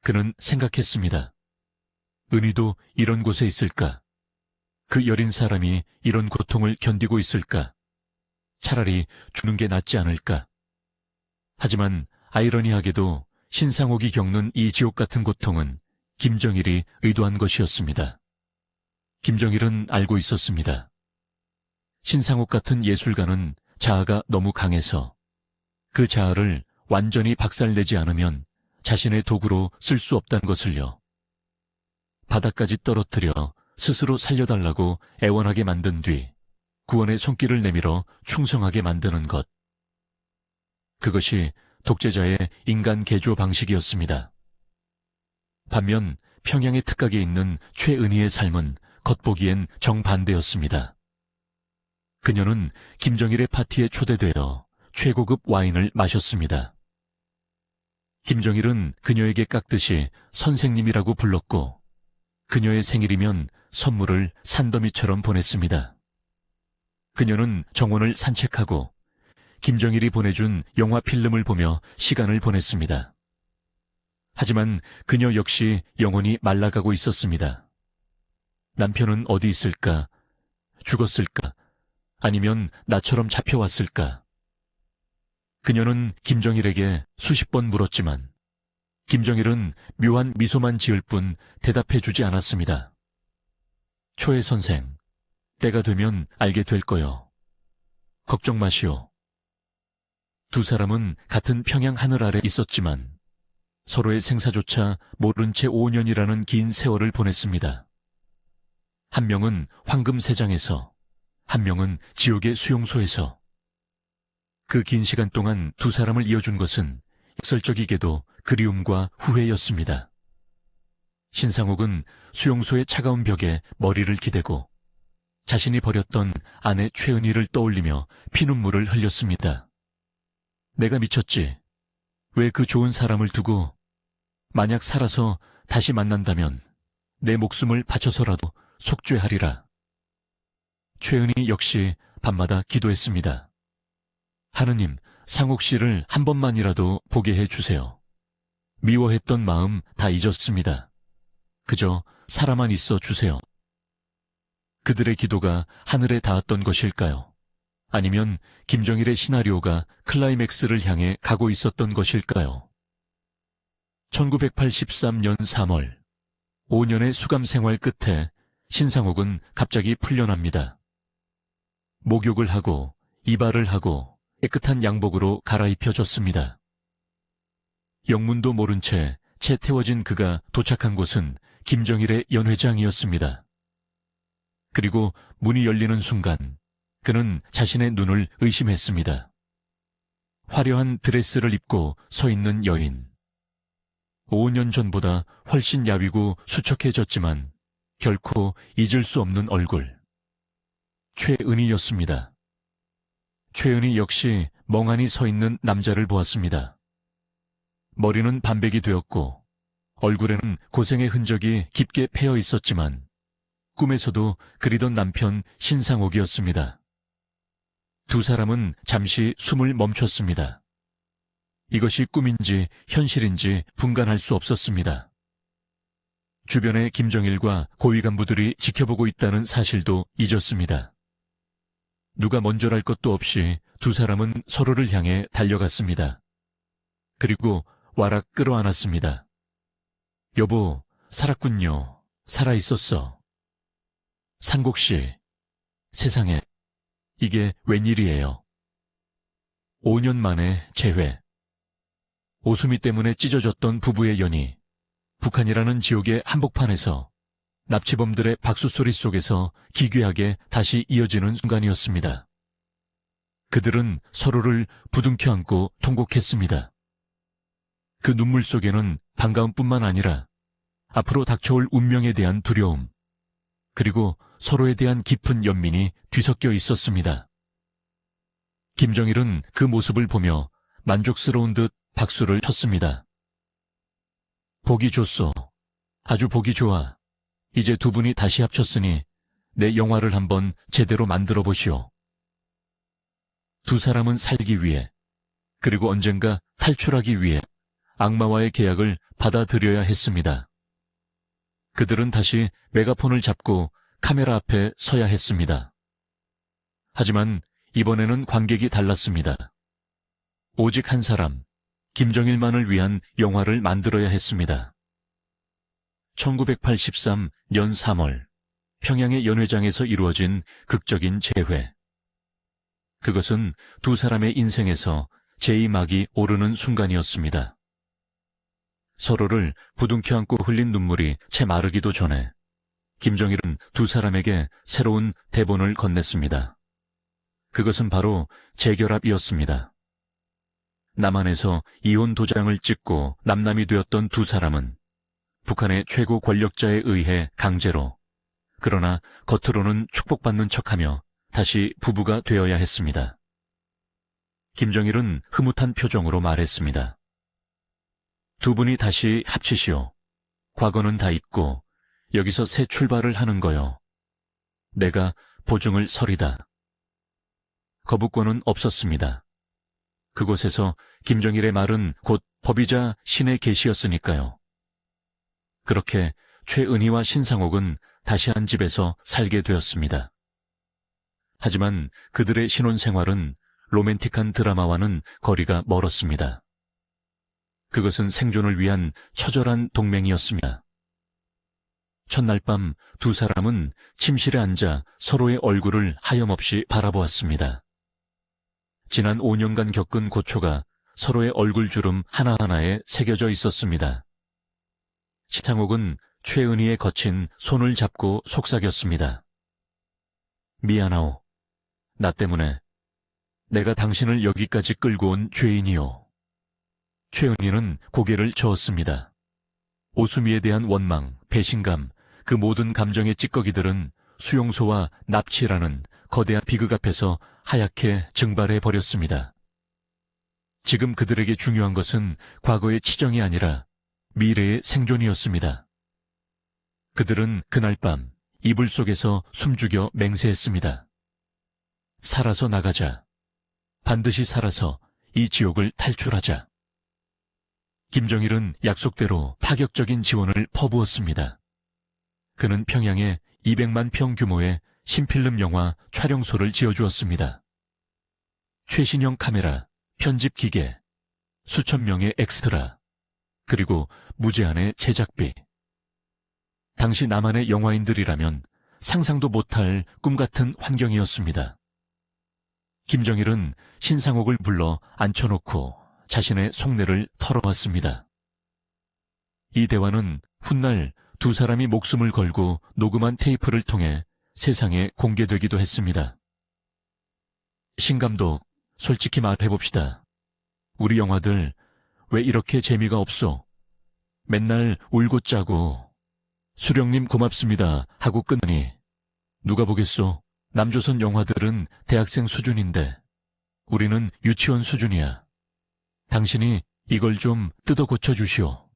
그는 생각했습니다. 은희도 이런 곳에 있을까? 그 여린 사람이 이런 고통을 견디고 있을까? 차라리 죽는 게 낫지 않을까? 하지만 아이러니하게도 신상옥이 겪는 이 지옥 같은 고통은 김정일이 의도한 것이었습니다. 김정일은 알고 있었습니다. 신상옥 같은 예술가는 자아가 너무 강해서 그 자아를 완전히 박살내지 않으면 자신의 도구로 쓸 수 없다는 것을요. 바닥까지 떨어뜨려 스스로 살려달라고 애원하게 만든 뒤 구원의 손길을 내밀어 충성하게 만드는 것. 그것이 독재자의 인간 개조 방식이었습니다. 반면 평양의 특각에 있는 최은희의 삶은 겉보기엔 정반대였습니다. 그녀는 김정일의 파티에 초대되어 최고급 와인을 마셨습니다. 김정일은 그녀에게 깎듯이 선생님이라고 불렀고 그녀의 생일이면 선물을 산더미처럼 보냈습니다. 그녀는 정원을 산책하고 김정일이 보내준 영화 필름을 보며 시간을 보냈습니다. 하지만 그녀 역시 영혼이 말라가고 있었습니다. 남편은 어디 있을까? 죽었을까? 아니면 나처럼 잡혀왔을까? 그녀는 김정일에게 수십 번 물었지만 김정일은 묘한 미소만 지을 뿐 대답해주지 않았습니다. 초해 선생, 때가 되면 알게 될 거요. 걱정 마시오. 두 사람은 같은 평양 하늘 아래 있었지만 서로의 생사조차 모른 채 5년이라는 긴 세월을 보냈습니다. 한 명은 황금세장에서, 한 명은 지옥의 수용소에서. 그 긴 시간 동안 두 사람을 이어준 것은 역설적이게도 그리움과 후회였습니다. 신상옥은 수용소의 차가운 벽에 머리를 기대고 자신이 버렸던 아내 최은희를 떠올리며 피눈물을 흘렸습니다. 내가 미쳤지. 왜 그 좋은 사람을 두고 만약 살아서 다시 만난다면 내 목숨을 바쳐서라도 속죄하리라. 최은희 역시 밤마다 기도했습니다. 하느님, 상옥 씨를 한 번만이라도 보게 해주세요. 미워했던 마음 다 잊었습니다. 그저 살아만 있어 주세요. 그들의 기도가 하늘에 닿았던 것일까요? 아니면 김정일의 시나리오가 클라이맥스를 향해 가고 있었던 것일까요? 1983년 3월, 5년의 수감 생활 끝에 신상옥은 갑자기 풀려납니다. 목욕을 하고 이발을 하고 깨끗한 양복으로 갈아입혀졌습니다. 영문도 모른 채 태워진 그가 도착한 곳은 김정일의 연회장이었습니다. 그리고 문이 열리는 순간 그는 자신의 눈을 의심했습니다. 화려한 드레스를 입고 서 있는 여인. 5년 전보다 훨씬 야위고 수척해졌지만 결코 잊을 수 없는 얼굴. 최은희였습니다. 최은희 역시 멍하니 서 있는 남자를 보았습니다. 머리는 반백이 되었고 얼굴에는 고생의 흔적이 깊게 패여 있었지만 꿈에서도 그리던 남편 신상옥이었습니다. 두 사람은 잠시 숨을 멈췄습니다. 이것이 꿈인지 현실인지 분간할 수 없었습니다. 주변에 김정일과 고위 간부들이 지켜보고 있다는 사실도 잊었습니다. 누가 먼저랄 것도 없이 두 사람은 서로를 향해 달려갔습니다. 그리고 와락 끌어안았습니다. 여보, 살았군요. 살아있었어. 상곡씨, 세상에, 이게 웬일이에요. 5년 만에 재회. 오수미 때문에 찢어졌던 부부의 연이 북한이라는 지옥의 한복판에서 납치범들의 박수소리 속에서 기괴하게 다시 이어지는 순간이었습니다. 그들은 서로를 부둥켜 안고 통곡했습니다. 그 눈물 속에는 반가움뿐만 아니라 앞으로 닥쳐올 운명에 대한 두려움, 그리고 서로에 대한 깊은 연민이 뒤섞여 있었습니다. 김정일은 그 모습을 보며 만족스러운 듯 박수를 쳤습니다. 보기 좋소. 아주 보기 좋아. 이제 두 분이 다시 합쳤으니 내 영화를 한번 제대로 만들어 보시오. 두 사람은 살기 위해, 그리고 언젠가 탈출하기 위해 악마와의 계약을 받아들여야 했습니다. 그들은 다시 메가폰을 잡고 카메라 앞에 서야 했습니다. 하지만 이번에는 관객이 달랐습니다. 오직 한 사람, 김정일만을 위한 영화를 만들어야 했습니다. 1983년 3월 평양의 연회장에서 이루어진 극적인 재회. 그것은 두 사람의 인생에서 제2막이 오르는 순간이었습니다. 서로를 부둥켜 안고 흘린 눈물이 채 마르기도 전에 김정일은 두 사람에게 새로운 대본을 건넸습니다. 그것은 바로 재결합이었습니다. 남한에서 이혼 도장을 찍고 남남이 되었던 두 사람은 북한의 최고 권력자에 의해 강제로, 그러나 겉으로는 축복받는 척하며 다시 부부가 되어야 했습니다. 김정일은 흐뭇한 표정으로 말했습니다. 두 분이 다시 합치시오. 과거는 다 잊고 여기서 새 출발을 하는 거요. 내가 보증을 서리다. 거부권은 없었습니다. 그곳에서 김정일의 말은 곧 법이자 신의 계시였으니까요. 그렇게 최은희와 신상옥은 다시 한 집에서 살게 되었습니다. 하지만 그들의 신혼생활은 로맨틱한 드라마와는 거리가 멀었습니다. 그것은 생존을 위한 처절한 동맹이었습니다. 첫날 밤 두 사람은 침실에 앉아 서로의 얼굴을 하염없이 바라보았습니다. 지난 5년간 겪은 고초가 서로의 얼굴 주름 하나하나에 새겨져 있었습니다. 신상옥은 최은희의 거친 손을 잡고 속삭였습니다. 미안하오. 나 때문에 내가 당신을 여기까지 끌고 온 죄인이오. 최은희는 고개를 저었습니다. 오수미에 대한 원망, 배신감, 그 모든 감정의 찌꺼기들은 수용소와 납치라는 거대한 비극 앞에서 하얗게 증발해 버렸습니다. 지금 그들에게 중요한 것은 과거의 치정이 아니라 미래의 생존이었습니다. 그들은 그날 밤 이불 속에서 숨죽여 맹세했습니다. 살아서 나가자. 반드시 살아서 이 지옥을 탈출하자. 김정일은 약속대로 파격적인 지원을 퍼부었습니다. 그는 평양에 200만 평 규모의 신필름 영화 촬영소를 지어주었습니다. 최신형 카메라, 편집 기계, 수천 명의 엑스트라, 그리고 무제한의 제작비. 당시 남한의 영화인들이라면 상상도 못할 꿈같은 환경이었습니다. 김정일은 신상옥을 불러 앉혀놓고 자신의 속내를 털어왔습니다. 이 대화는 훗날 두 사람이 목숨을 걸고 녹음한 테이프를 통해 세상에 공개되기도 했습니다. 신 감독, 솔직히 말해봅시다. 우리 영화들 왜 이렇게 재미가 없어? 맨날 울고 짜고 수령님 고맙습니다 하고 끝나니 누가 보겠소? 남조선 영화들은 대학생 수준인데 우리는 유치원 수준이야. 당신이 이걸 좀 뜯어 고쳐주시오.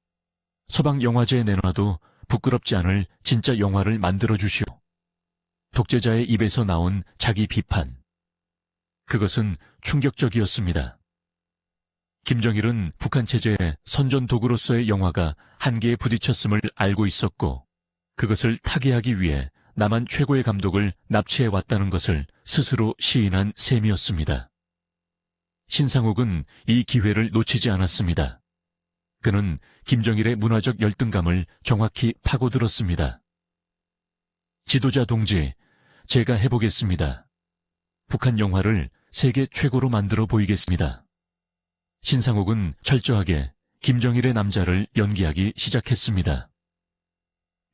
서방 영화제에 내놔도 부끄럽지 않을 진짜 영화를 만들어주시오. 독재자의 입에서 나온 자기 비판. 그것은 충격적이었습니다. 김정일은 북한 체제의 선전 도구로서의 영화가 한계에 부딪혔음을 알고 있었고 그것을 타개하기 위해 남한 최고의 감독을 납치해왔다는 것을 스스로 시인한 셈이었습니다. 신상옥은 이 기회를 놓치지 않았습니다. 그는 김정일의 문화적 열등감을 정확히 파고들었습니다. 지도자 동지, 제가 해보겠습니다. 북한 영화를 세계 최고로 만들어 보이겠습니다. 신상옥은 철저하게 김정일의 남자를 연기하기 시작했습니다.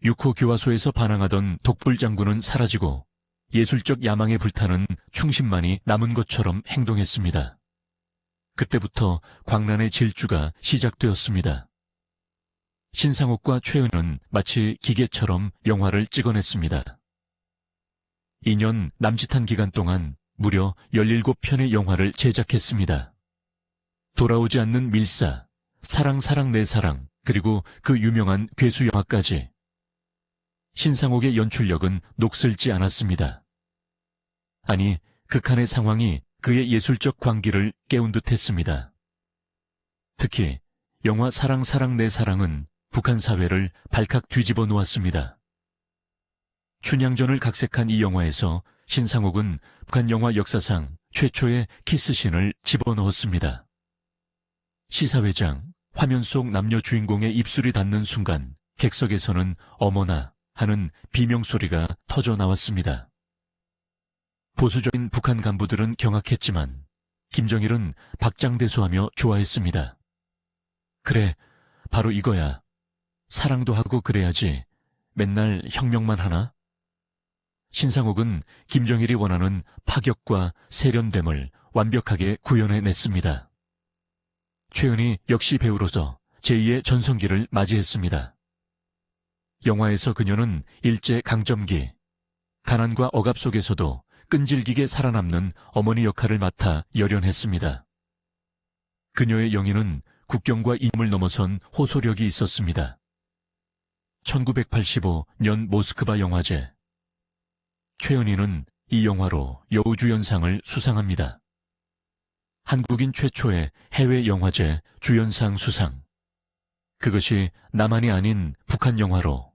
6호 교화소에서 반항하던 독불 장군은 사라지고 예술적 야망에 불타는 충신만이 남은 것처럼 행동했습니다. 그때부터 광란의 질주가 시작되었습니다. 신상옥과 최은은 마치 기계처럼 영화를 찍어냈습니다. 2년 남짓한 기간 동안 무려 17편의 영화를 제작했습니다. 돌아오지 않는 밀사, 사랑 사랑 내 사랑, 그리고 그 유명한 괴수 영화까지. 신상옥의 연출력은 녹슬지 않았습니다. 아니, 극한의 상황이 그의 예술적 광기를 깨운 듯 했습니다. 특히 영화 사랑 사랑 내 사랑은 북한 사회를 발칵 뒤집어 놓았습니다. 춘향전을 각색한 이 영화에서 신상옥은 북한 영화 역사상 최초의 키스신을 집어넣었습니다. 시사회장, 화면 속 남녀 주인공의 입술이 닿는 순간 객석에서는 어머나 하는 비명소리가 터져 나왔습니다. 보수적인 북한 간부들은 경악했지만 김정일은 박장대소하며 좋아했습니다. 그래, 바로 이거야. 사랑도 하고 그래야지. 맨날 혁명만 하나? 신상옥은 김정일이 원하는 파격과 세련됨을 완벽하게 구현해냈습니다. 최은희 역시 배우로서 제2의 전성기를 맞이했습니다. 영화에서 그녀는 일제강점기, 가난과 억압 속에서도 끈질기게 살아남는 어머니 역할을 맡아 열연했습니다. 그녀의 영희는 국경과 이념을 넘어선 호소력이 있었습니다. 1985년 모스크바 영화제. 최은희는 이 영화로 여우주연상을 수상합니다. 한국인 최초의 해외 영화제 주연상 수상. 그것이 남한이 아닌 북한 영화로,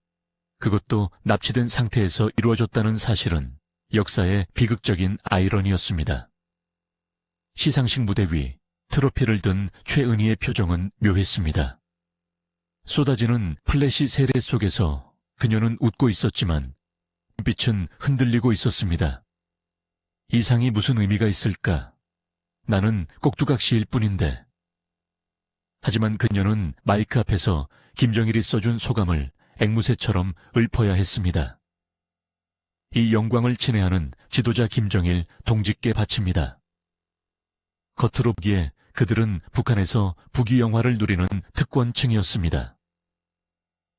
그것도 납치된 상태에서 이루어졌다는 사실은 역사의 비극적인 아이러니였습니다. 시상식 무대 위 트로피를 든 최은희의 표정은 묘했습니다. 쏟아지는 플래시 세례 속에서 그녀는 웃고 있었지만 눈빛은 흔들리고 있었습니다. 이 상이 무슨 의미가 있을까? 나는 꼭두각시일 뿐인데. 하지만 그녀는 마이크 앞에서 김정일이 써준 소감을 앵무새처럼 읊어야 했습니다. 이 영광을 친애하는 지도자 김정일 동지께 바칩니다. 겉으로 보기에 그들은 북한에서 부귀 영화를 누리는 특권층이었습니다.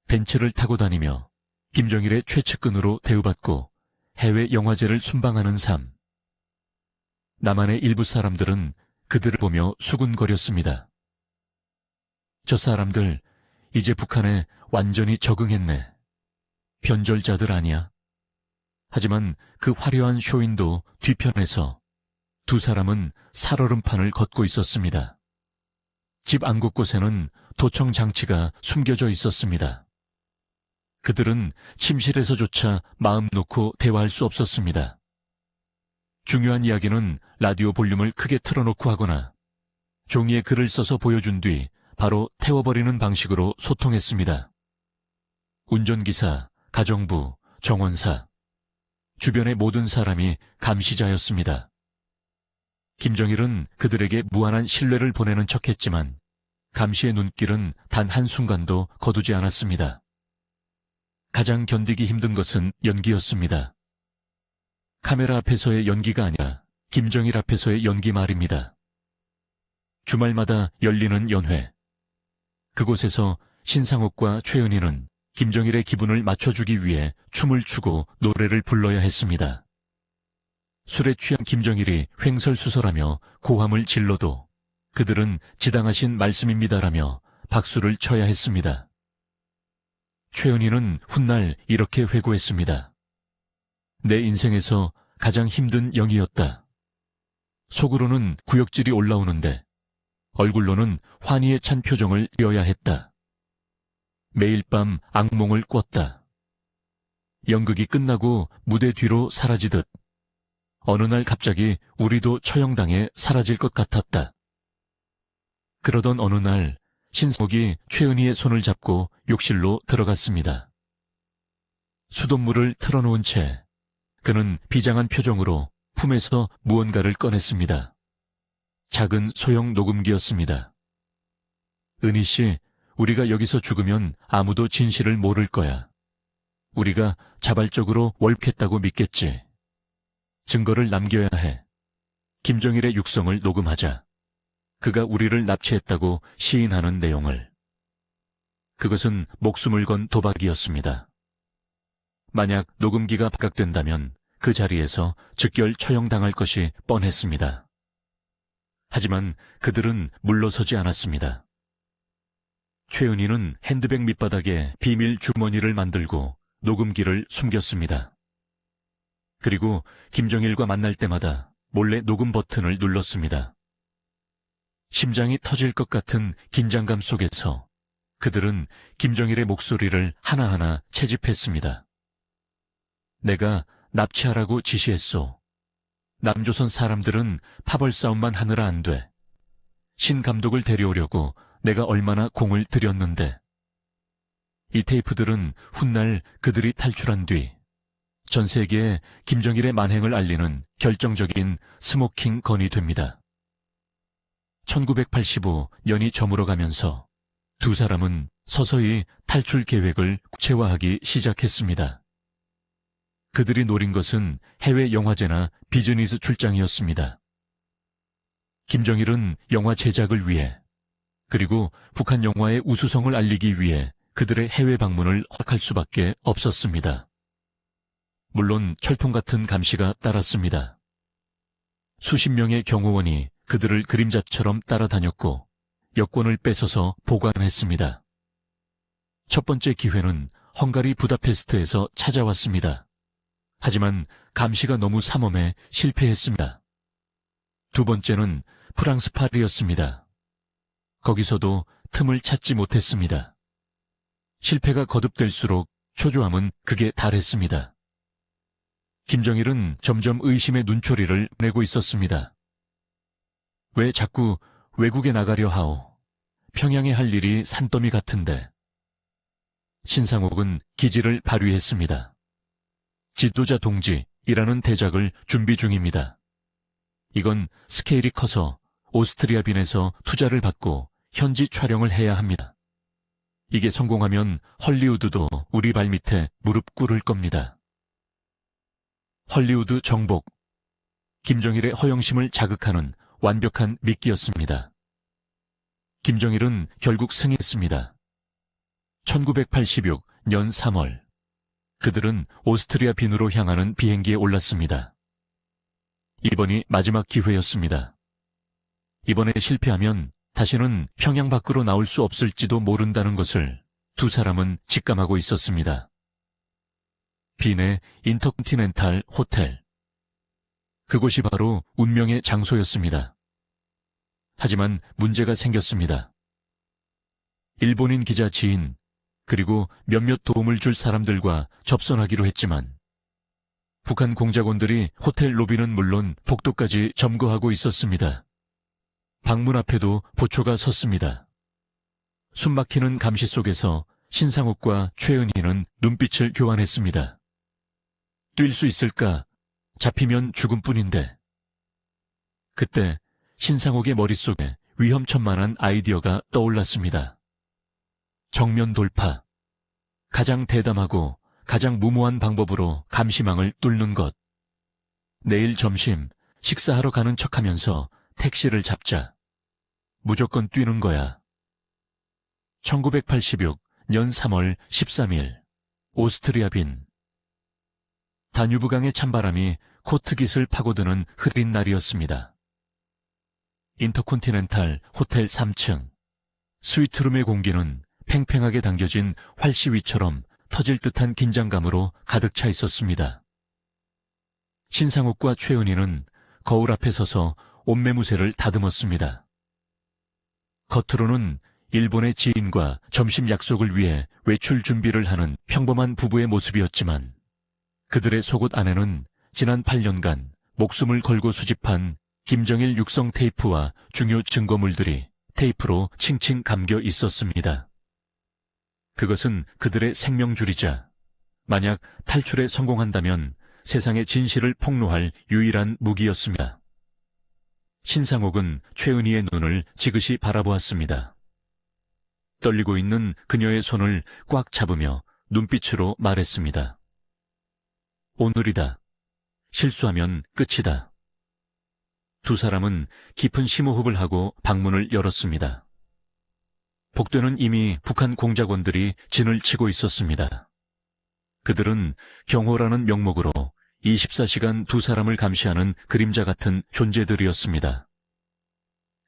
벤츠를 타고 다니며 김정일의 최측근으로 대우받고 해외 영화제를 순방하는 삶. 남한의 일부 사람들은 그들을 보며 수군거렸습니다. 저 사람들 이제 북한에 완전히 적응했네. 변절자들 아니야. 하지만 그 화려한 쇼인도 뒤편에서 두 사람은 살얼음판을 걷고 있었습니다. 집 안 곳곳에는 도청 장치가 숨겨져 있었습니다. 그들은 침실에서조차 마음 놓고 대화할 수 없었습니다. 중요한 이야기는 라디오 볼륨을 크게 틀어놓고 하거나 종이에 글을 써서 보여준 뒤 바로 태워버리는 방식으로 소통했습니다. 운전기사, 가정부, 정원사, 주변의 모든 사람이 감시자였습니다. 김정일은 그들에게 무한한 신뢰를 보내는 척했지만 감시의 눈길은 단 한순간도 거두지 않았습니다. 가장 견디기 힘든 것은 연기였습니다. 카메라 앞에서의 연기가 아니라 김정일 앞에서의 연기 말입니다. 주말마다 열리는 연회. 그곳에서 신상옥과 최은희는 김정일의 기분을 맞춰주기 위해 춤을 추고 노래를 불러야 했습니다. 술에 취한 김정일이 횡설수설하며 고함을 질러도 그들은 지당하신 말씀입니다라며 박수를 쳐야 했습니다. 최은희는 훗날 이렇게 회고했습니다. 내 인생에서 가장 힘든 영이었다. 속으로는 구역질이 올라오는데 얼굴로는 환희에 찬 표정을 띄어야 했다. 매일 밤 악몽을 꿨다. 연극이 끝나고 무대 뒤로 사라지듯 어느 날 갑자기 우리도 처형당해 사라질 것 같았다. 그러던 어느 날 신상옥이 최은희의 손을 잡고 욕실로 들어갔습니다. 수돗물을 틀어놓은 채 그는 비장한 표정으로 품에서 무언가를 꺼냈습니다. 작은 소형 녹음기였습니다. 은희 씨, 우리가 여기서 죽으면 아무도 진실을 모를 거야. 우리가 자발적으로 월북했다고 믿겠지. 증거를 남겨야 해. 김정일의 육성을 녹음하자. 그가 우리를 납치했다고 시인하는 내용을. 그것은 목숨을 건 도박이었습니다. 만약 녹음기가 발각된다면 그 자리에서 즉결 처형당할 것이 뻔했습니다. 하지만 그들은 물러서지 않았습니다. 최은희는 핸드백 밑바닥에 비밀 주머니를 만들고 녹음기를 숨겼습니다. 그리고 김정일과 만날 때마다 몰래 녹음 버튼을 눌렀습니다. 심장이 터질 것 같은 긴장감 속에서 그들은 김정일의 목소리를 하나하나 채집했습니다. 내가 납치하라고 지시했소. 남조선 사람들은 파벌 싸움만 하느라 안 돼. 신 감독을 데려오려고 내가 얼마나 공을 들였는데. 이 테이프들은 훗날 그들이 탈출한 뒤 전 세계에 김정일의 만행을 알리는 결정적인 스모킹 건이 됩니다. 1985년이 저물어가면서 두 사람은 서서히 탈출 계획을 구체화하기 시작했습니다. 그들이 노린 것은 해외 영화제나 비즈니스 출장이었습니다. 김정일은 영화 제작을 위해 그리고 북한 영화의 우수성을 알리기 위해 그들의 해외 방문을 허락할 수밖에 없었습니다. 물론 철통 같은 감시가 따랐습니다. 수십 명의 경호원이 그들을 그림자처럼 따라다녔고 여권을 뺏어서 보관했습니다. 첫 번째 기회는 헝가리 부다페스트에서 찾아왔습니다. 하지만 감시가 너무 삼엄해 실패했습니다. 두 번째는 프랑스 파리였습니다. 거기서도 틈을 찾지 못했습니다. 실패가 거듭될수록 초조함은 극에 달했습니다. 김정일은 점점 의심의 눈초리를 내고 있었습니다. 왜 자꾸 외국에 나가려 하오? 평양에 할 일이 산더미 같은데. 신상옥은 기지를 발휘했습니다. 지도자 동지이라는 대작을 준비 중입니다. 이건 스케일이 커서 오스트리아빈에서 투자를 받고 현지 촬영을 해야 합니다. 이게 성공하면 헐리우드도 우리 발밑에 무릎 꿇을 겁니다. 헐리우드 정복. 김정일의 허영심을 자극하는 완벽한 미끼였습니다. 김정일은 결국 승했습니다. 1986년 3월, 그들은 오스트리아 빈으로 향하는 비행기에 올랐습니다. 이번이 마지막 기회였습니다. 이번에 실패하면 다시는 평양 밖으로 나올 수 없을지도 모른다는 것을 두 사람은 직감하고 있었습니다. 빈의 인터컨티넨탈 호텔. 그곳이 바로 운명의 장소였습니다. 하지만 문제가 생겼습니다. 일본인 기자 지인, 그리고 몇몇 도움을 줄 사람들과 접선하기로 했지만 북한 공작원들이 호텔 로비는 물론 복도까지 점거하고 있었습니다. 방문 앞에도 보초가 섰습니다. 숨막히는 감시 속에서 신상옥과 최은희는 눈빛을 교환했습니다. 뛸 수 있을까? 잡히면 죽음뿐인데. 그때 신상옥의 머릿속에 위험천만한 아이디어가 떠올랐습니다. 정면 돌파. 가장 대담하고 가장 무모한 방법으로 감시망을 뚫는 것. 내일 점심 식사하러 가는 척하면서 택시를 잡자. 무조건 뛰는 거야. 1986년 3월 13일 오스트리아 빈. 다뉴브강의 찬바람이 코트깃을 파고드는 흐린 날이었습니다. 인터컨티넨탈 호텔 3층. 스위트룸의 공기는 팽팽하게 당겨진 활시위처럼 터질 듯한 긴장감으로 가득 차 있었습니다. 신상옥과 최은희는 거울 앞에 서서 옷매무새를 다듬었습니다. 겉으로는 일본의 지인과 점심 약속을 위해 외출 준비를 하는 평범한 부부의 모습이었지만 그들의 속옷 안에는 지난 8년간 목숨을 걸고 수집한 김정일 육성 테이프와 중요 증거물들이 테이프로 칭칭 감겨 있었습니다. 그것은 그들의 생명줄이자 만약 탈출에 성공한다면 세상의 진실을 폭로할 유일한 무기였습니다. 신상옥은 최은희의 눈을 지그시 바라보았습니다. 떨리고 있는 그녀의 손을 꽉 잡으며 눈빛으로 말했습니다. 오늘이다. 실수하면 끝이다. 두 사람은 깊은 심호흡을 하고 방문을 열었습니다. 복도는 이미 북한 공작원들이 진을 치고 있었습니다. 그들은 경호라는 명목으로 24시간 두 사람을 감시하는 그림자 같은 존재들이었습니다.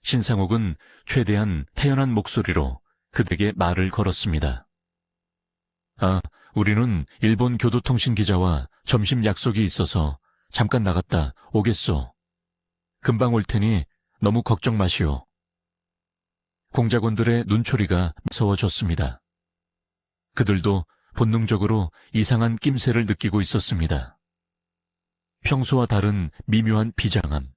신상옥은 최대한 태연한 목소리로 그들에게 말을 걸었습니다. 아, 우리는 일본 교도통신 기자와 점심 약속이 있어서 잠깐 나갔다 오겠소. 금방 올 테니 너무 걱정 마시오. 공작원들의 눈초리가 무서워졌습니다. 그들도 본능적으로 이상한 낌새를 느끼고 있었습니다. 평소와 다른 미묘한 비장함.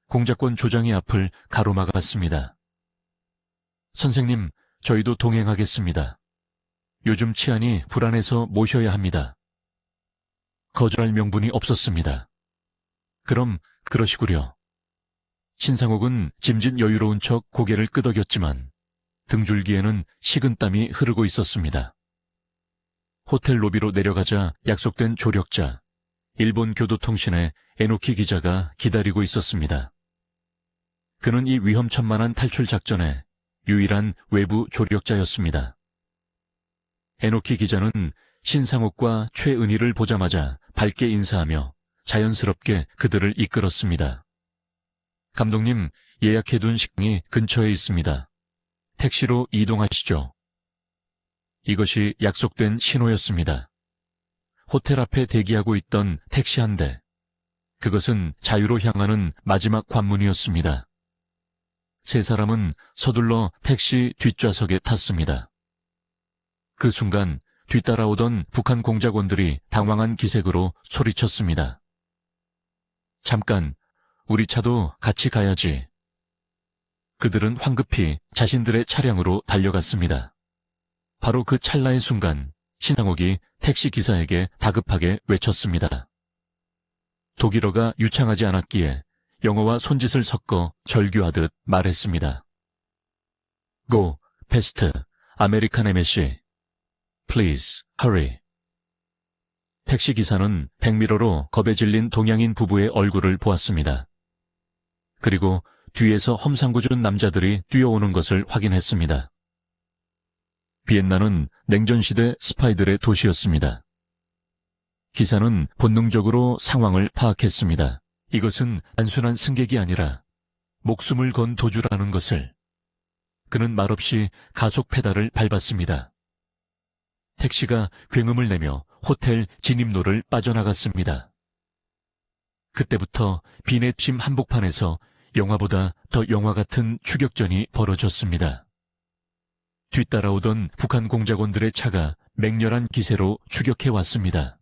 공작권 조장의 앞을 가로막았습니다. 선생님, 저희도 동행하겠습니다. 요즘 치안이 불안해서 모셔야 합니다. 거절할 명분이 없었습니다. 그럼 그러시구려. 신상옥은 짐짓 여유로운 척 고개를 끄덕였지만 등줄기에는 식은땀이 흐르고 있었습니다. 호텔 로비로 내려가자 약속된 조력자, 일본 교도통신의 에노키 기자가 기다리고 있었습니다. 그는 이 위험천만한 탈출 작전의 유일한 외부 조력자였습니다. 에노키 기자는 신상옥과 최은희를 보자마자 밝게 인사하며 자연스럽게 그들을 이끌었습니다. 감독님, 예약해둔 식당이 근처에 있습니다. 택시로 이동하시죠. 이것이 약속된 신호였습니다. 호텔 앞에 대기하고 있던 택시 한 대. 그것은 자유로 향하는 마지막 관문이었습니다. 세 사람은 서둘러 택시 뒷좌석에 탔습니다. 그 순간 뒤따라오던 북한 공작원들이 당황한 기색으로 소리쳤습니다. 잠깐, 우리 차도 같이 가야지. 그들은 황급히 자신들의 차량으로 달려갔습니다. 바로 그 찰나의 순간 신상옥이 택시기사에게 다급하게 외쳤습니다. 독일어가 유창하지 않았기에 영어와 손짓을 섞어 절규하듯 말했습니다. Go, fast, American MSC. Please, hurry. 택시기사는 백미러로 겁에 질린 동양인 부부의 얼굴을 보았습니다. 그리고 뒤에서 험상궂은 남자들이 뛰어오는 것을 확인했습니다. 비엔나는 냉전시대 스파이들의 도시였습니다. 기사는 본능적으로 상황을 파악했습니다. 이것은 단순한 승객이 아니라 목숨을 건 도주라는 것을. 그는 말없이 가속 페달을 밟았습니다. 택시가 굉음을 내며 호텔 진입로를 빠져나갔습니다. 그때부터 비내침 한복판에서 영화보다 더 영화 같은 추격전이 벌어졌습니다. 뒤따라오던 북한 공작원들의 차가 맹렬한 기세로 추격해왔습니다.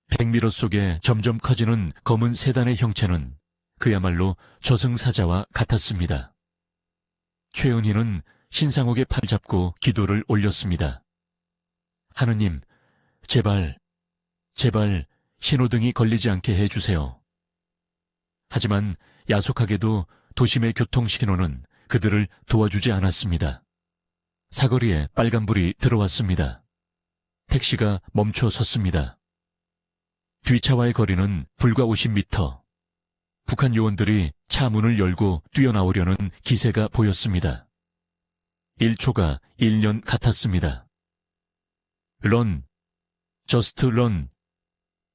백미러 속에 점점 커지는 검은 세단의 형체는 그야말로 저승사자와 같았습니다. 최은희는 신상옥의 팔을 잡고 기도를 올렸습니다. 하느님, 제발 신호등이 걸리지 않게 해주세요. 하지만 야속하게도 도심의 교통신호는 그들을 도와주지 않았습니다. 사거리에 빨간불이 들어왔습니다. 택시가 멈춰 섰습니다. 뒤차와의 거리는 불과 50m. 북한 요원들이 차 문을 열고 뛰어나오려는 기세가 보였습니다. 1초가 1년 같았습니다. 런, 저스트 런.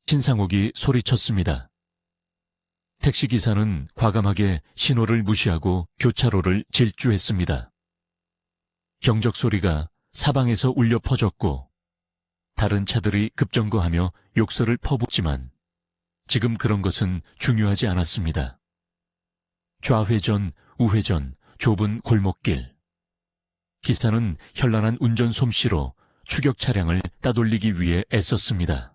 신상옥이 소리쳤습니다. 택시기사는 과감하게 신호를 무시하고 교차로를 질주했습니다. 경적 소리가 사방에서 울려 퍼졌고 다른 차들이 급정거하며 욕설을 퍼붓지만 지금 그런 것은 중요하지 않았습니다. 좌회전, 우회전, 좁은 골목길. 기사는 현란한 운전 솜씨로 추격 차량을 따돌리기 위해 애썼습니다.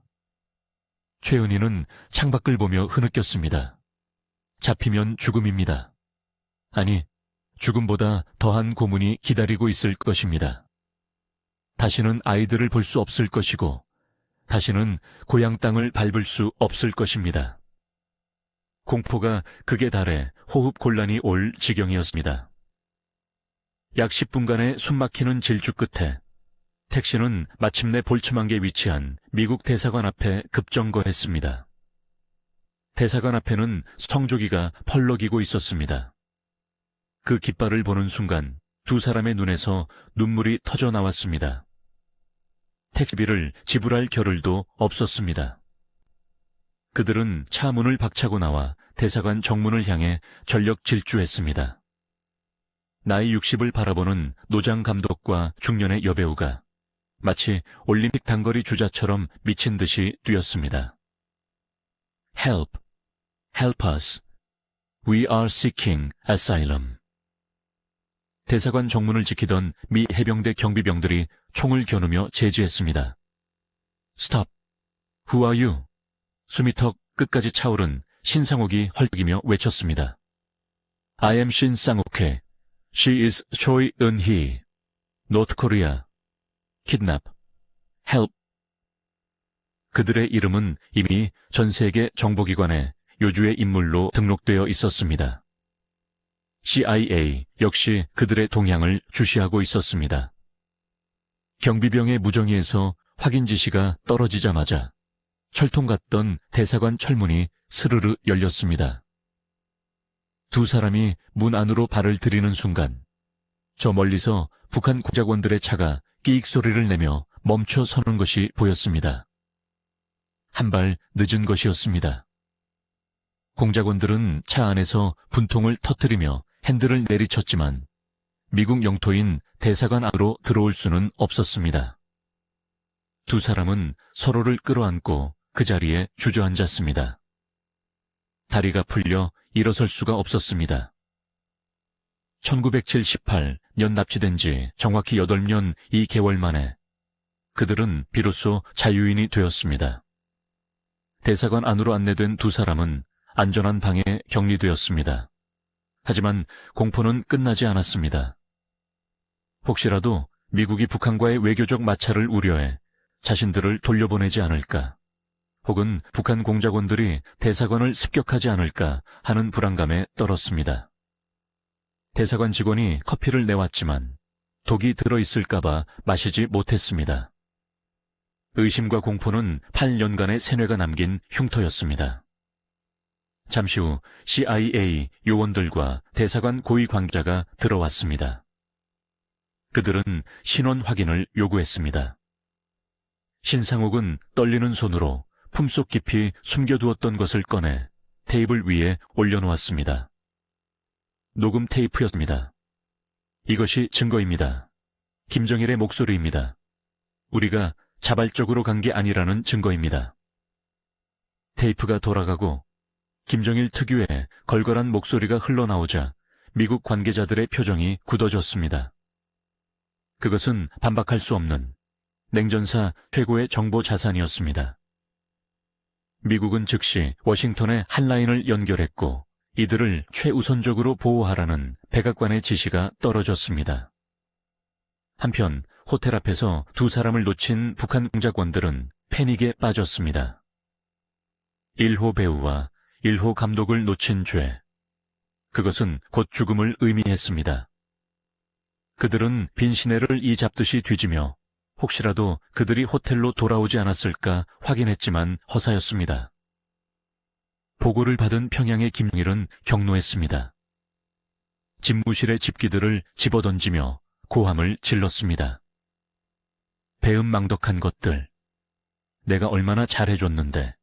최은희는 창밖을 보며 흐느꼈습니다. 잡히면 죽음입니다. 아니, 죽음보다 더한 고문이 기다리고 있을 것입니다. 다시는 아이들을 볼 수 없을 것이고 다시는 고향 땅을 밟을 수 없을 것입니다. 공포가 극에 달해 호흡 곤란이 올 지경이었습니다. 약 10분간의 숨막히는 질주 끝에 택시는 마침내 볼츠만게 위치한 미국 대사관 앞에 급정거했습니다. 대사관 앞에는 성조기가 펄럭이고 있었습니다. 그 깃발을 보는 순간 두 사람의 눈에서 눈물이 터져 나왔습니다. 택시비를 지불할 겨를도 없었습니다. 그들은 차 문을 박차고 나와 대사관 정문을 향해 전력 질주했습니다. 나이 60을 바라보는 노장 감독과 중년의 여배우가 마치 올림픽 단거리 주자처럼 미친 듯이 뛰었습니다. Help! Help us! We are seeking asylum. 대사관 정문을 지키던 미 해병대 경비병들이 총을 겨누며 제지했습니다. Stop! Who are you? 숨이 턱 끝까지 차오른 신상옥이 헐떡이며 외쳤습니다. I am Shin Sang-ok. She is Choi Eun-hee. North Korea. Kidnap. Help. 그들의 이름은 이미 전 세계 정보기관에 요주의 인물로 등록되어 있었습니다. CIA 역시 그들의 동향을 주시하고 있었습니다. 경비병의 무정의에서 확인 지시가 떨어지자마자 철통 같던 대사관 철문이 스르르 열렸습니다. 두 사람이 문 안으로 발을 들이는 순간 저 멀리서 북한 공작원들의 차가 끼익 소리를 내며 멈춰 서는 것이 보였습니다. 한 발 늦은 것이었습니다. 공작원들은 차 안에서 분통을 터뜨리며 핸들을 내리쳤지만 미국 영토인 대사관 안으로 들어올 수는 없었습니다. 두 사람은 서로를 끌어안고 그 자리에 주저앉았습니다. 다리가 풀려 일어설 수가 없었습니다. 1978년 납치된 지 정확히 8년 2개월 만에 그들은 비로소 자유인이 되었습니다. 대사관 안으로 안내된 두 사람은 안전한 방에 격리되었습니다. 하지만 공포는 끝나지 않았습니다. 혹시라도 미국이 북한과의 외교적 마찰을 우려해 자신들을 돌려보내지 않을까, 혹은 북한 공작원들이 대사관을 습격하지 않을까 하는 불안감에 떨었습니다. 대사관 직원이 커피를 내왔지만 독이 들어있을까봐 마시지 못했습니다. 의심과 공포는 8년간의 세뇌가 남긴 흉터였습니다. 잠시 후 CIA 요원들과 대사관 고위 관계자가 들어왔습니다. 그들은 신원 확인을 요구했습니다. 신상욱은 떨리는 손으로 품속 깊이 숨겨두었던 것을 꺼내 테이블 위에 올려놓았습니다. 녹음 테이프였습니다. 이것이 증거입니다. 김정일의 목소리입니다. 우리가 자발적으로 간 게 아니라는 증거입니다. 테이프가 돌아가고 김정일 특유의 걸걸한 목소리가 흘러나오자 미국 관계자들의 표정이 굳어졌습니다. 그것은 반박할 수 없는 냉전사 최고의 정보 자산이었습니다. 미국은 즉시 워싱턴에 한 라인을 연결했고 이들을 최우선적으로 보호하라는 백악관의 지시가 떨어졌습니다. 한편 호텔 앞에서 두 사람을 놓친 북한 공작원들은 패닉에 빠졌습니다. 1호 배우와 1호 감독을 놓친 죄. 그것은 곧 죽음을 의미했습니다. 그들은 빈 시내를 이 잡듯이 뒤지며 혹시라도 그들이 호텔로 돌아오지 않았을까 확인했지만 허사였습니다. 보고를 받은 평양의 김정일은 경노했습니다. 집무실의 집기들을 집어던지며 고함을 질렀습니다. 배은망덕한 것들. 내가 얼마나 잘해줬는데.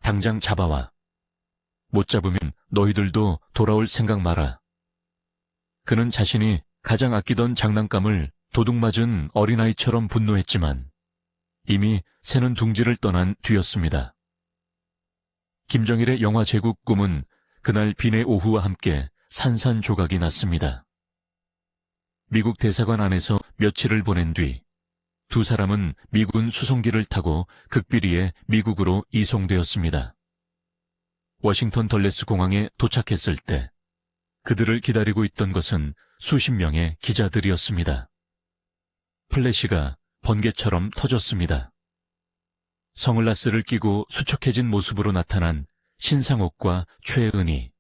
당장 잡아와. 못 잡으면 너희들도 돌아올 생각 마라. 그는 자신이 가장 아끼던 장난감을 도둑맞은 어린아이처럼 분노했지만 이미 새는 둥지를 떠난 뒤였습니다. 김정일의 영화 제국 꿈은 그날 비내 오후와 함께 산산조각이 났습니다. 미국 대사관 안에서 며칠을 보낸 뒤 두 사람은 미군 수송기를 타고 극비리에 미국으로 이송되었습니다. 워싱턴 덜레스 공항에 도착했을 때 그들을 기다리고 있던 것은 수십 명의 기자들이었습니다. 플래시가 번개처럼 터졌습니다. 선글라스를 끼고 수척해진 모습으로 나타난 신상옥과 최은희.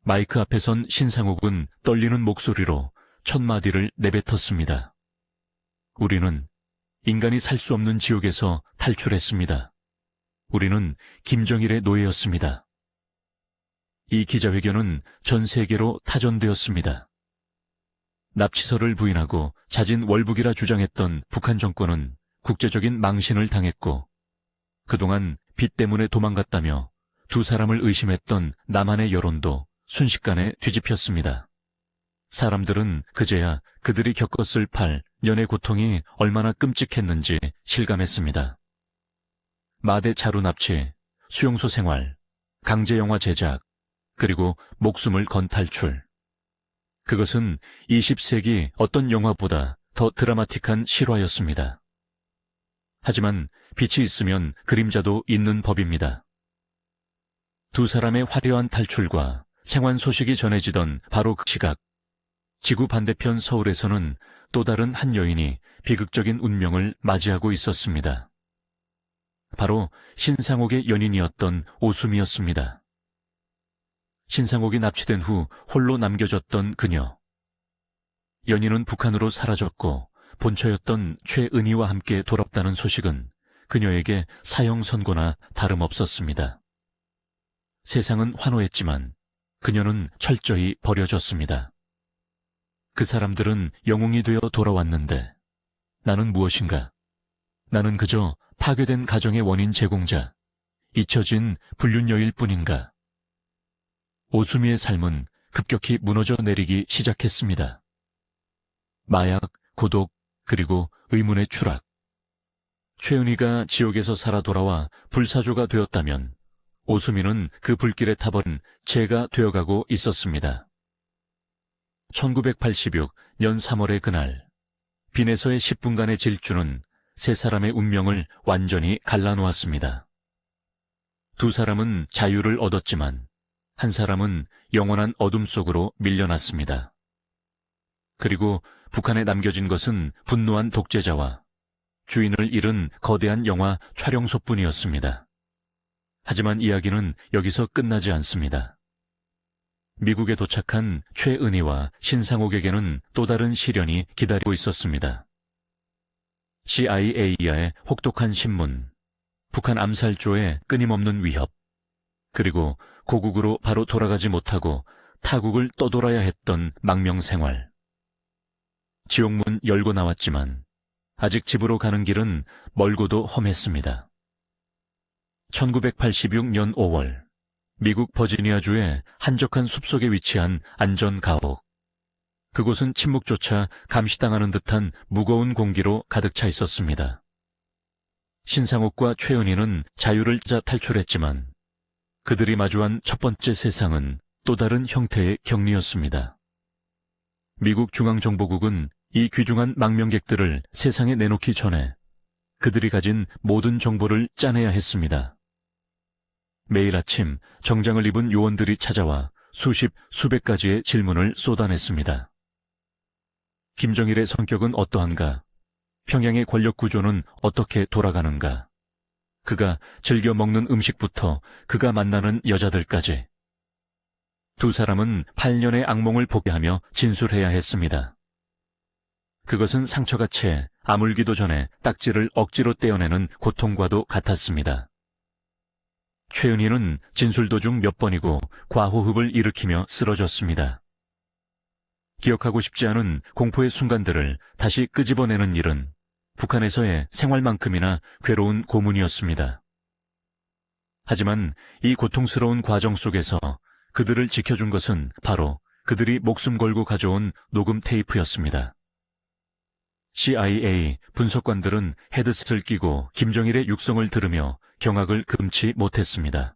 마이크 앞에 선 신상옥은 떨리는 목소리로 첫 마디를 내뱉었습니다. 우리는 인간이 살 수 없는 지옥에서 탈출했습니다. 우리는 김정일의 노예였습니다. 이 기자회견은 전 세계로 타전되었습니다. 납치설을 부인하고 자진 월북이라 주장했던 북한 정권은 국제적인 망신을 당했고 그동안 빚 때문에 도망갔다며 두 사람을 의심했던 남한의 여론도 순식간에 뒤집혔습니다. 사람들은 그제야 그들이 겪었을 8년의 고통이 얼마나 끔찍했는지 실감했습니다. 마대 자루 납치, 수용소 생활, 강제영화 제작, 그리고 목숨을 건 탈출. 그것은 20세기 어떤 영화보다 더 드라마틱한 실화였습니다. 하지만 빛이 있으면 그림자도 있는 법입니다. 두 사람의 화려한 탈출과 생환 소식이 전해지던 바로 그 시각, 지구 반대편 서울에서는 또 다른 한 여인이 비극적인 운명을 맞이하고 있었습니다. 바로 신상옥의 연인이었던 오수미였습니다. 신상옥이 납치된 후 홀로 남겨졌던 그녀. 연인은 북한으로 사라졌고 본처였던 최은희와 함께 돌아왔다는 소식은 그녀에게 사형 선고나 다름없었습니다. 세상은 환호했지만 그녀는 철저히 버려졌습니다. 그 사람들은 영웅이 되어 돌아왔는데 나는 무엇인가? 나는 그저 파괴된 가정의 원인 제공자, 잊혀진 불륜여일 뿐인가? 오수미의 삶은 급격히 무너져 내리기 시작했습니다. 마약, 고독, 그리고 의문의 추락. 최은희가 지옥에서 살아 돌아와 불사조가 되었다면 오수미는 그 불길에 타버린 재가 되어가고 있었습니다. 1986년 3월의 그날, 빈에서의 10분간의 질주는 세 사람의 운명을 완전히 갈라놓았습니다. 두 사람은 자유를 얻었지만 한 사람은 영원한 어둠 속으로 밀려났습니다. 그리고 북한에 남겨진 것은 분노한 독재자와 주인을 잃은 거대한 영화 촬영소뿐이었습니다. 하지만 이야기는 여기서 끝나지 않습니다. 미국에 도착한 최은희와 신상옥에게는 또 다른 시련이 기다리고 있었습니다. CIA의 혹독한 신문, 북한 암살조의 끊임없는 위협, 그리고 고국으로 바로 돌아가지 못하고 타국을 떠돌아야 했던 망명 생활. 지옥문 열고 나왔지만 아직 집으로 가는 길은 멀고도 험했습니다. 1986년 5월, 미국 버지니아주의 한적한 숲속에 위치한 안전가옥. 그곳은 침묵조차 감시당하는 듯한 무거운 공기로 가득 차 있었습니다. 신상옥과 최은희는 자유를 찾아 탈출했지만 그들이 마주한 첫 번째 세상은 또 다른 형태의 격리였습니다. 미국 중앙정보국은 이 귀중한 망명객들을 세상에 내놓기 전에 그들이 가진 모든 정보를 짜내야 했습니다. 매일 아침 정장을 입은 요원들이 찾아와 수십, 수백 가지의 질문을 쏟아냈습니다. 김정일의 성격은 어떠한가? 평양의 권력 구조는 어떻게 돌아가는가? 그가 즐겨 먹는 음식부터 그가 만나는 여자들까지. 두 사람은 8년의 악몽을 포기하며 진술해야 했습니다. 그것은 상처가 채 아물기도 전에 딱지를 억지로 떼어내는 고통과도 같았습니다. 최은희는 진술 도중 몇 번이고 과호흡을 일으키며 쓰러졌습니다. 기억하고 싶지 않은 공포의 순간들을 다시 끄집어내는 일은 북한에서의 생활만큼이나 괴로운 고문이었습니다. 하지만 이 고통스러운 과정 속에서 그들을 지켜준 것은 바로 그들이 목숨 걸고 가져온 녹음 테이프였습니다. CIA 분석관들은 헤드셋을 끼고 김정일의 육성을 들으며 경악을 금치 못했습니다.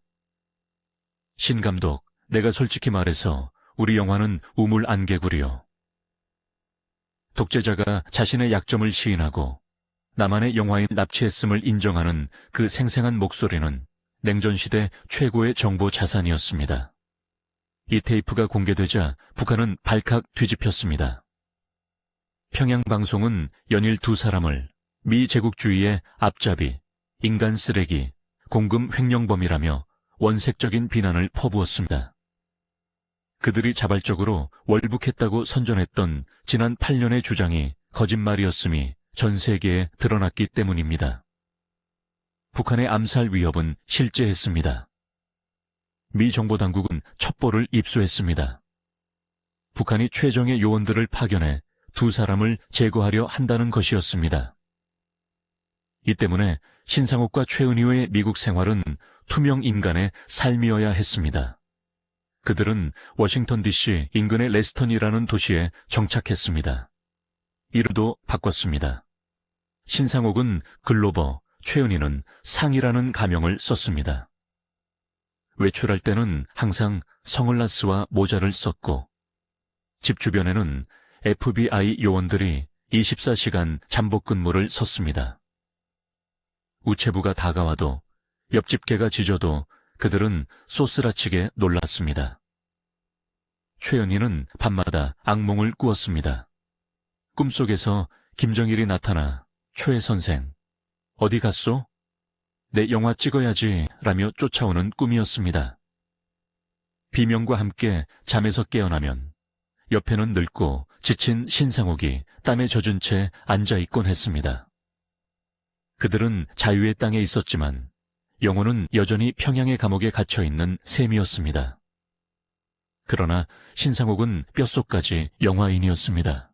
신 감독, 내가 솔직히 말해서 우리 영화는 우물 안개구리요. 독재자가 자신의 약점을 시인하고 나만의 영화인 납치했음을 인정하는 그 생생한 목소리는 냉전시대 최고의 정보 자산이었습니다. 이 테이프가 공개되자 북한은 발칵 뒤집혔습니다. 평양방송은 연일 두 사람을 미 제국주의의 앞잡이, 인간 쓰레기, 공금 횡령범이라며 원색적인 비난을 퍼부었습니다. 그들이 자발적으로 월북했다고 선전했던 지난 8년의 주장이 거짓말이었음이 전 세계에 드러났기 때문입니다. 북한의 암살 위협은 실제했습니다. 미 정보당국은 첩보를 입수했습니다. 북한이 최정예 요원들을 파견해 두 사람을 제거하려 한다는 것이었습니다. 이 때문에 신상옥과 최은희의 미국 생활은 투명 인간의 삶이어야 했습니다. 그들은 워싱턴 DC 인근의 레스턴이라는 도시에 정착했습니다. 이름도 바꿨습니다. 신상옥은 글로버, 최은희는 상이라는 가명을 썼습니다. 외출할 때는 항상 선글라스와 모자를 썼고 집 주변에는 FBI 요원들이 24시간 잠복 근무를 섰습니다. 우체부가 다가와도 옆집 개가 짖어도 그들은 소스라치게 놀랐습니다. 최은희는 밤마다 악몽을 꾸었습니다. 꿈속에서 김정일이 나타나 최 선생, 어디 갔소? 내 영화 찍어야지 라며 쫓아오는 꿈이었습니다. 비명과 함께 잠에서 깨어나면 옆에는 늙고 지친 신상옥이 땀에 젖은 채 앉아있곤 했습니다. 그들은 자유의 땅에 있었지만 영혼은 여전히 평양의 감옥에 갇혀있는 셈이었습니다. 그러나 신상옥은 뼛속까지 영화인이었습니다.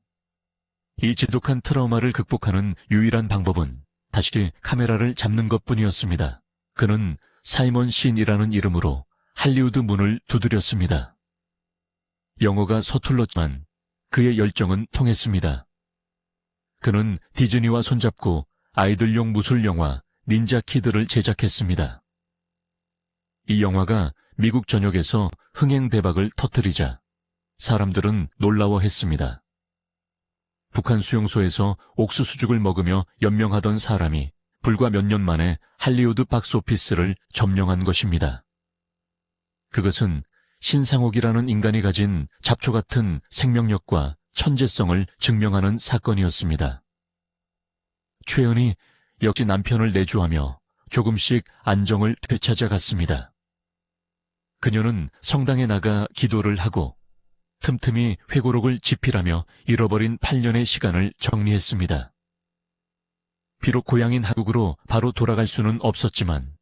이 지독한 트라우마를 극복하는 유일한 방법은 다시 카메라를 잡는 것뿐이었습니다. 그는 사이먼 신이라는 이름으로 할리우드 문을 두드렸습니다. 영어가 서툴렀지만 그의 열정은 통했습니다. 그는 디즈니와 손잡고 아이들용 무술 영화 닌자 키드를 제작했습니다. 이 영화가 미국 전역에서 흥행 대박을 터뜨리자 사람들은 놀라워했습니다. 북한 수용소에서 옥수수죽을 먹으며 연명하던 사람이 불과 몇 년 만에 할리우드 박스오피스를 점령한 것입니다. 그것은 신상옥이라는 인간이 가진 잡초 같은 생명력과 천재성을 증명하는 사건이었습니다. 최은희 역시 남편을 내주하며 조금씩 안정을 되찾아갔습니다. 그녀는 성당에 나가 기도를 하고 틈틈이 회고록을 집필하며 잃어버린 8년의 시간을 정리했습니다. 비록 고향인 한국으로 바로 돌아갈 수는 없었지만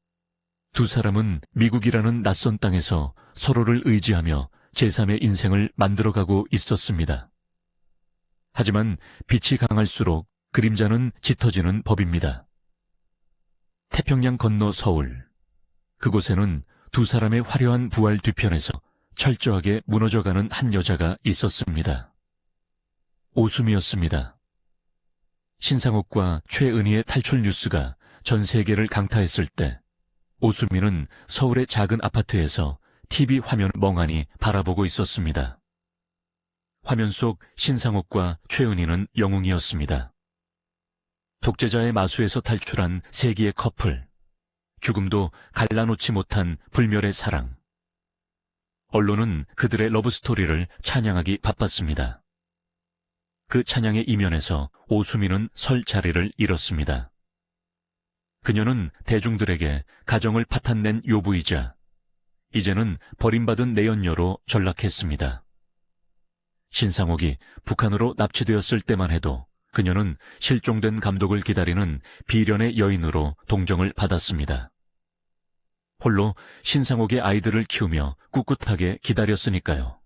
두 사람은 미국이라는 낯선 땅에서 서로를 의지하며 제3의 인생을 만들어가고 있었습니다. 하지만 빛이 강할수록 그림자는 짙어지는 법입니다. 태평양 건너 서울, 그곳에는 두 사람의 화려한 부활 뒤편에서 철저하게 무너져가는 한 여자가 있었습니다. 오수미였습니다. 신상옥과 최은희의 탈출 뉴스가 전 세계를 강타했을 때 오수미는 서울의 작은 아파트에서 TV 화면을 멍하니 바라보고 있었습니다. 화면 속 신상옥과 최은희는 영웅이었습니다. 독재자의 마수에서 탈출한 세기의 커플, 죽음도 갈라놓지 못한 불멸의 사랑. 언론은 그들의 러브스토리를 찬양하기 바빴습니다. 그 찬양의 이면에서 오수미는 설 자리를 잃었습니다. 그녀는 대중들에게 가정을 파탄낸 요부이자 이제는 버림받은 내연녀로 전락했습니다. 신상옥이 북한으로 납치되었을 때만 해도 그녀는 실종된 감독을 기다리는 비련의 여인으로 동정을 받았습니다. 홀로 신상옥의 아이들을 키우며 꿋꿋하게 기다렸으니까요.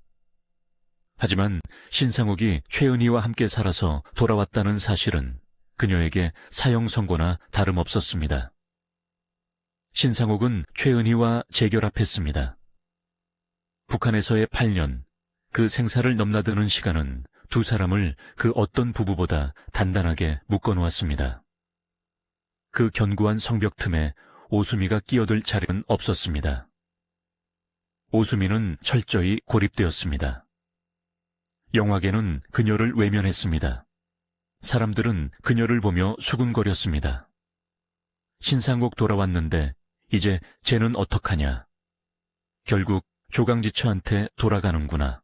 하지만 신상옥이 최은희와 함께 살아서 돌아왔다는 사실은 그녀에게 사형 선고나 다름없었습니다. 신상옥은 최은희와 재결합했습니다. 북한에서의 8년, 그 생사를 넘나드는 시간은 두 사람을 그 어떤 부부보다 단단하게 묶어놓았습니다. 그 견고한 성벽 틈에 오수미가 끼어들 자리는 없었습니다. 오수미는 철저히 고립되었습니다. 영화계는 그녀를 외면했습니다. 사람들은 그녀를 보며 수군거렸습니다. 신상옥 돌아왔는데 이제 쟤는 어떡하냐. 결국 조강지처한테 돌아가는구나.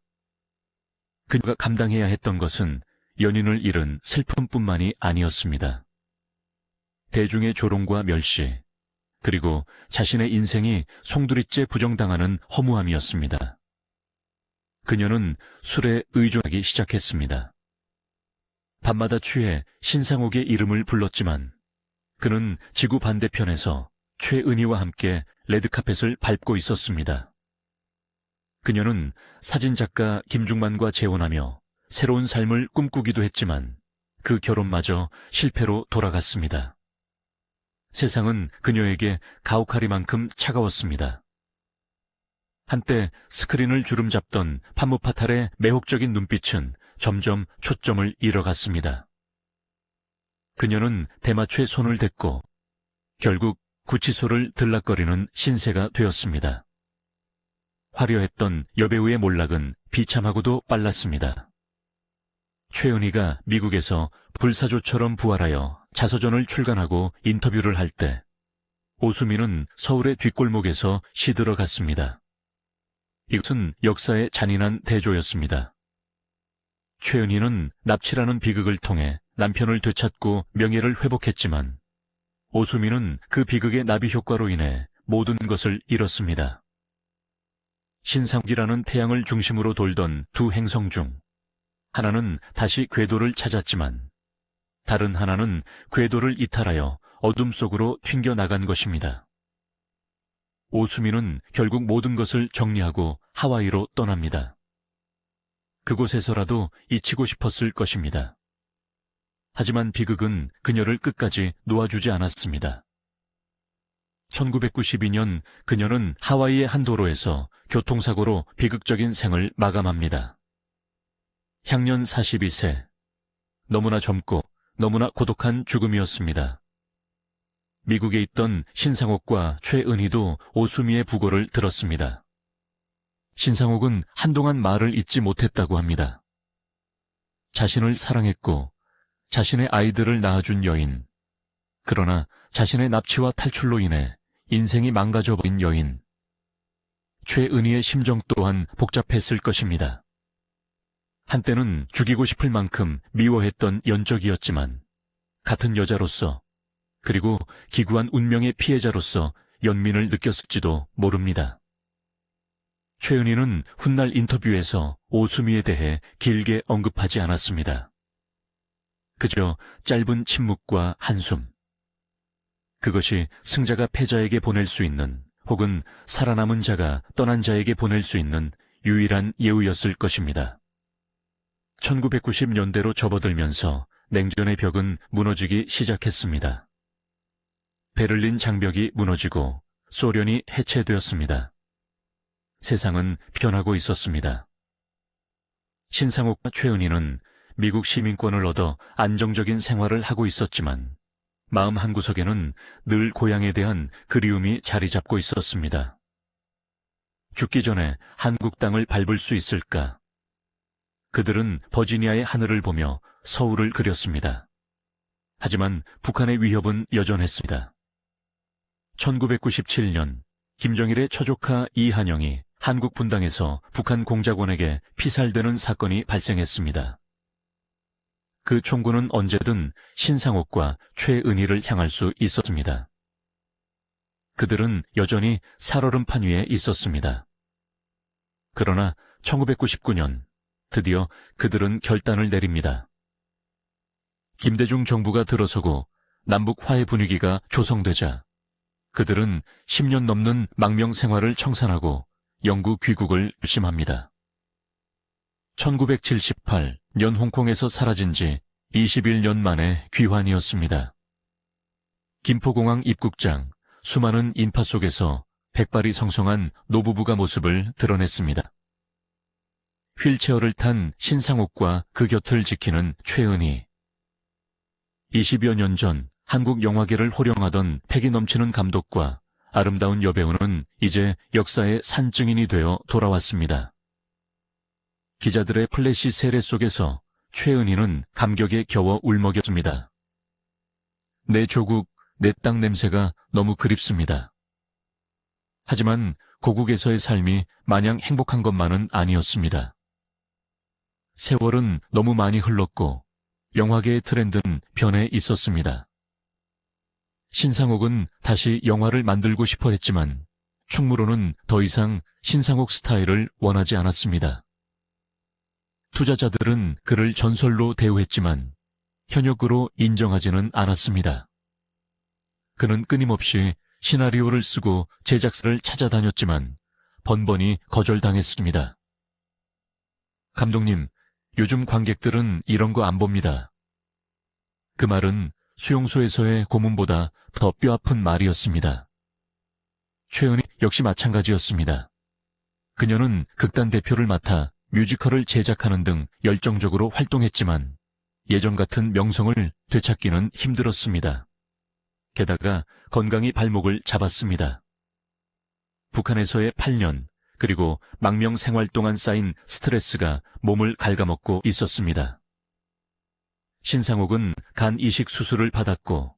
그녀가 감당해야 했던 것은 연인을 잃은 슬픔뿐만이 아니었습니다. 대중의 조롱과 멸시, 그리고 자신의 인생이 송두리째 부정당하는 허무함이었습니다. 그녀는 술에 의존하기 시작했습니다. 밤마다 취해 신상옥의 이름을 불렀지만 그는 지구 반대편에서 최은희와 함께 레드카펫을 밟고 있었습니다. 그녀는 사진작가 김중만과 재혼하며 새로운 삶을 꿈꾸기도 했지만 그 결혼마저 실패로 돌아갔습니다. 세상은 그녀에게 가혹하리만큼 차가웠습니다. 한때 스크린을 주름잡던 판무파탈의 매혹적인 눈빛은 점점 초점을 잃어갔습니다. 그녀는 대마초에 손을 댔고 결국 구치소를 들락거리는 신세가 되었습니다. 화려했던 여배우의 몰락은 비참하고도 빨랐습니다. 최은희가 미국에서 불사조처럼 부활하여 자서전을 출간하고 인터뷰를 할 때 오수미는 서울의 뒷골목에서 시들어갔습니다. 이것은 역사의 잔인한 대조였습니다. 최은희는 납치라는 비극을 통해 남편을 되찾고 명예를 회복했지만 오수미는 그 비극의 나비 효과로 인해 모든 것을 잃었습니다. 신상옥이라는 태양을 중심으로 돌던 두 행성 중 하나는 다시 궤도를 찾았지만 다른 하나는 궤도를 이탈하여 어둠 속으로 튕겨나간 것입니다. 오수미는 결국 모든 것을 정리하고 하와이로 떠납니다. 그곳에서라도 잊히고 싶었을 것입니다. 하지만 비극은 그녀를 끝까지 놓아주지 않았습니다. 1992년 그녀는 하와이의 한 도로에서 교통사고로 비극적인 생을 마감합니다. 향년 42세. 너무나 젊고 너무나 고독한 죽음이었습니다. 미국에 있던 신상옥과 최은희도 오수미의 부고를 들었습니다. 신상옥은 한동안 말을 잇지 못했다고 합니다. 자신을 사랑했고 자신의 아이들을 낳아준 여인, 그러나 자신의 납치와 탈출로 인해 인생이 망가져버린 여인. 최은희의 심정 또한 복잡했을 것입니다. 한때는 죽이고 싶을 만큼 미워했던 연적이었지만 같은 여자로서 그리고 기구한 운명의 피해자로서 연민을 느꼈을지도 모릅니다. 최은희는 훗날 인터뷰에서 오수미에 대해 길게 언급하지 않았습니다. 그저 짧은 침묵과 한숨. 그것이 승자가 패자에게 보낼 수 있는 혹은 살아남은 자가 떠난 자에게 보낼 수 있는 유일한 예우였을 것입니다. 1990년대로 접어들면서 냉전의 벽은 무너지기 시작했습니다. 베를린 장벽이 무너지고 소련이 해체되었습니다. 세상은 변하고 있었습니다. 신상옥과 최은희는 미국 시민권을 얻어 안정적인 생활을 하고 있었지만 마음 한구석에는 늘 고향에 대한 그리움이 자리 잡고 있었습니다. 죽기 전에 한국 땅을 밟을 수 있을까? 그들은 버지니아의 하늘을 보며 서울을 그렸습니다. 하지만 북한의 위협은 여전했습니다. 1997년 김정일의 처조카 이한영이 한국 분당에서 북한 공작원에게 피살되는 사건이 발생했습니다. 그 총구는 언제든 신상옥과 최은희를 향할 수 있었습니다. 그들은 여전히 살얼음판 위에 있었습니다. 그러나 1999년 드디어 그들은 결단을 내립니다. 김대중 정부가 들어서고 남북 화해 분위기가 조성되자 그들은 10년 넘는 망명 생활을 청산하고 영구 귀국을 결심합니다. 1978년 홍콩에서 사라진 지 21년 만에 귀환이었습니다. 김포공항 입국장, 수많은 인파 속에서 백발이 성성한 노부부가 모습을 드러냈습니다. 휠체어를 탄 신상옥과 그 곁을 지키는 최은희. 20여 년 전 한국 영화계를 호령하던 패기 넘치는 감독과 아름다운 여배우는 이제 역사의 산증인이 되어 돌아왔습니다. 기자들의 플래시 세례 속에서 최은희는 감격에 겨워 울먹였습니다. 내 조국, 내 땅 냄새가 너무 그립습니다. 하지만 고국에서의 삶이 마냥 행복한 것만은 아니었습니다. 세월은 너무 많이 흘렀고 영화계의 트렌드는 변해 있었습니다. 신상옥은 다시 영화를 만들고 싶어 했지만 충무로는 더 이상 신상옥 스타일을 원하지 않았습니다. 투자자들은 그를 전설로 대우했지만 현역으로 인정하지는 않았습니다. 그는 끊임없이 시나리오를 쓰고 제작사를 찾아다녔지만 번번이 거절당했습니다. 감독님, 요즘 관객들은 이런 거 안 봅니다. 그 말은 수용소에서의 고문보다 더 뼈아픈 말이었습니다. 최은희 역시 마찬가지였습니다. 그녀는 극단 대표를 맡아 뮤지컬을 제작하는 등 열정적으로 활동했지만 예전 같은 명성을 되찾기는 힘들었습니다. 게다가 건강이 발목을 잡았습니다. 북한에서의 8년 그리고 망명 생활 동안 쌓인 스트레스가 몸을 갉아먹고 있었습니다. 신상옥은 간 이식 수술을 받았고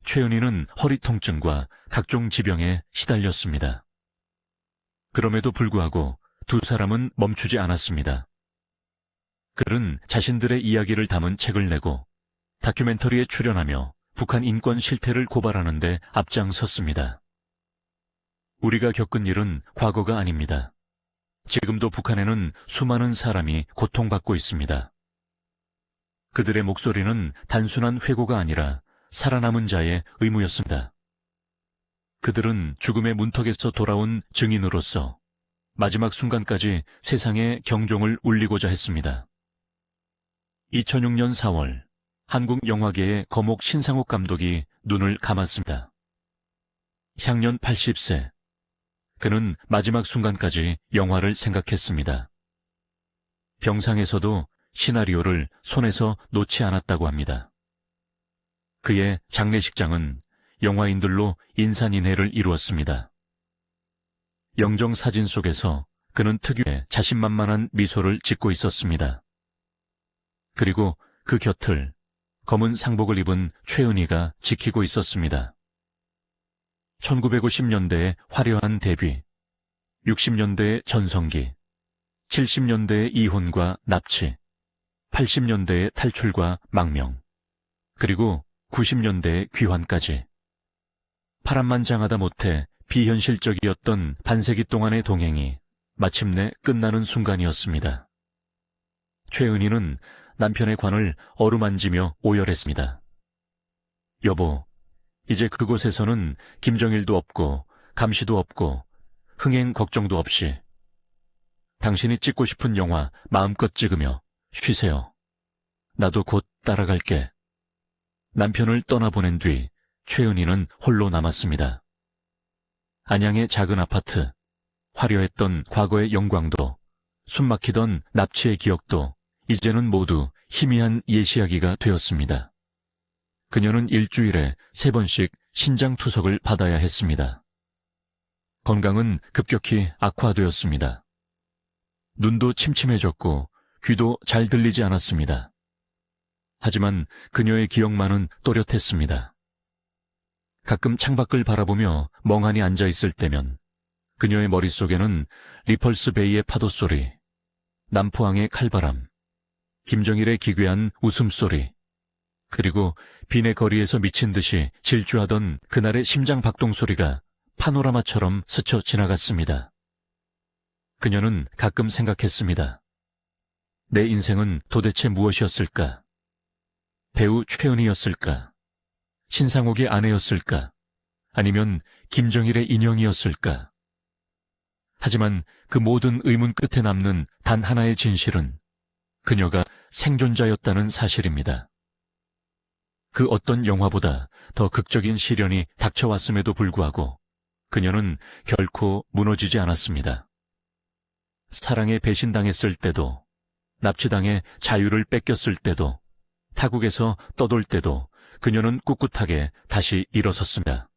최은희는 허리 통증과 각종 지병에 시달렸습니다. 그럼에도 불구하고 두 사람은 멈추지 않았습니다. 그들은 자신들의 이야기를 담은 책을 내고 다큐멘터리에 출연하며 북한 인권 실태를 고발하는 데 앞장섰습니다. 우리가 겪은 일은 과거가 아닙니다. 지금도 북한에는 수많은 사람이 고통받고 있습니다. 그들의 목소리는 단순한 회고가 아니라 살아남은 자의 의무였습니다. 그들은 죽음의 문턱에서 돌아온 증인으로서 마지막 순간까지 세상에 경종을 울리고자 했습니다. 2006년 4월 한국 영화계의 거목 신상옥 감독이 눈을 감았습니다. 향년 80세. 그는 마지막 순간까지 영화를 생각했습니다. 병상에서도 시나리오를 손에서 놓지 않았다고 합니다. 그의 장례식장은 영화인들로 인산인해를 이루었습니다. 영정 사진 속에서 그는 특유의 자신만만한 미소를 짓고 있었습니다. 그리고 그 곁을 검은 상복을 입은 최은희가 지키고 있었습니다. 1950년대의 화려한 데뷔, 60년대의 전성기, 70년대의 이혼과 납치, 80년대의 탈출과 망명, 그리고 90년대의 귀환까지. 파란만장하다 못해 비현실적이었던 반세기 동안의 동행이 마침내 끝나는 순간이었습니다. 최은희는 남편의 관을 어루만지며 오열했습니다. 여보, 이제 그곳에서는 김정일도 없고 감시도 없고 흥행 걱정도 없이 당신이 찍고 싶은 영화 마음껏 찍으며 쉬세요. 나도 곧 따라갈게. 남편을 떠나보낸 뒤 최은희는 홀로 남았습니다. 안양의 작은 아파트, 화려했던 과거의 영광도, 숨막히던 납치의 기억도 이제는 모두 희미한 예시하기가 되었습니다. 그녀는 일주일에 3번씩 신장투석을 받아야 했습니다. 건강은 급격히 악화되었습니다. 눈도 침침해졌고 귀도 잘 들리지 않았습니다. 하지만 그녀의 기억만은 또렷했습니다. 가끔 창밖을 바라보며 멍하니 앉아있을 때면 그녀의 머릿속에는 리펄스 베이의 파도소리, 남포항의 칼바람, 김정일의 기괴한 웃음소리, 그리고 빈의 거리에서 미친 듯이 질주하던 그날의 심장 박동 소리가 파노라마처럼 스쳐 지나갔습니다. 그녀는 가끔 생각했습니다. 내 인생은 도대체 무엇이었을까? 배우 최은희였을까? 신상옥의 아내였을까? 아니면 김정일의 인형이었을까? 하지만 그 모든 의문 끝에 남는 단 하나의 진실은 그녀가 생존자였다는 사실입니다. 그 어떤 영화보다 더 극적인 시련이 닥쳐왔음에도 불구하고 그녀는 결코 무너지지 않았습니다. 사랑에 배신당했을 때도, 납치당해 자유를 뺏겼을 때도, 타국에서 떠돌 때도 그녀는 꿋꿋하게 다시 일어섰습니다.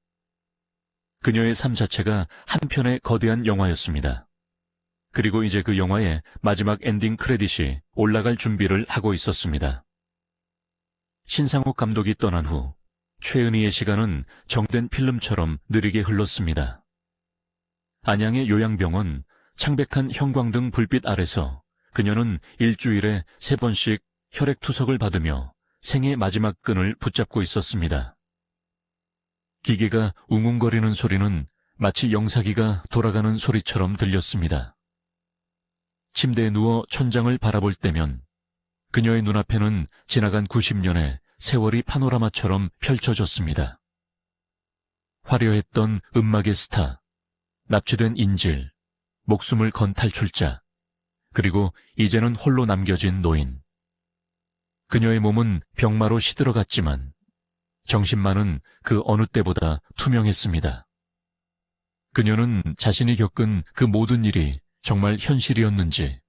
그녀의 삶 자체가 한 편의 거대한 영화였습니다. 그리고 이제 그 영화의 마지막 엔딩 크레딧이 올라갈 준비를 하고 있었습니다. 신상옥 감독이 떠난 후 최은희의 시간은 정된 필름처럼 느리게 흘렀습니다. 안양의 요양병원, 창백한 형광등 불빛 아래서 그녀는 일주일에 3번씩 혈액투석을 받으며 생의 마지막 끈을 붙잡고 있었습니다. 기계가 웅웅거리는 소리는 마치 영사기가 돌아가는 소리처럼 들렸습니다. 침대에 누워 천장을 바라볼 때면 그녀의 눈앞에는 지나간 90년의 세월이 파노라마처럼 펼쳐졌습니다. 화려했던 음악의 스타, 납치된 인질, 목숨을 건 탈출자, 그리고 이제는 홀로 남겨진 노인. 그녀의 몸은 병마로 시들어갔지만 정신만은 그 어느 때보다 투명했습니다. 그녀는 자신이 겪은 그 모든 일이 정말 현실이었는지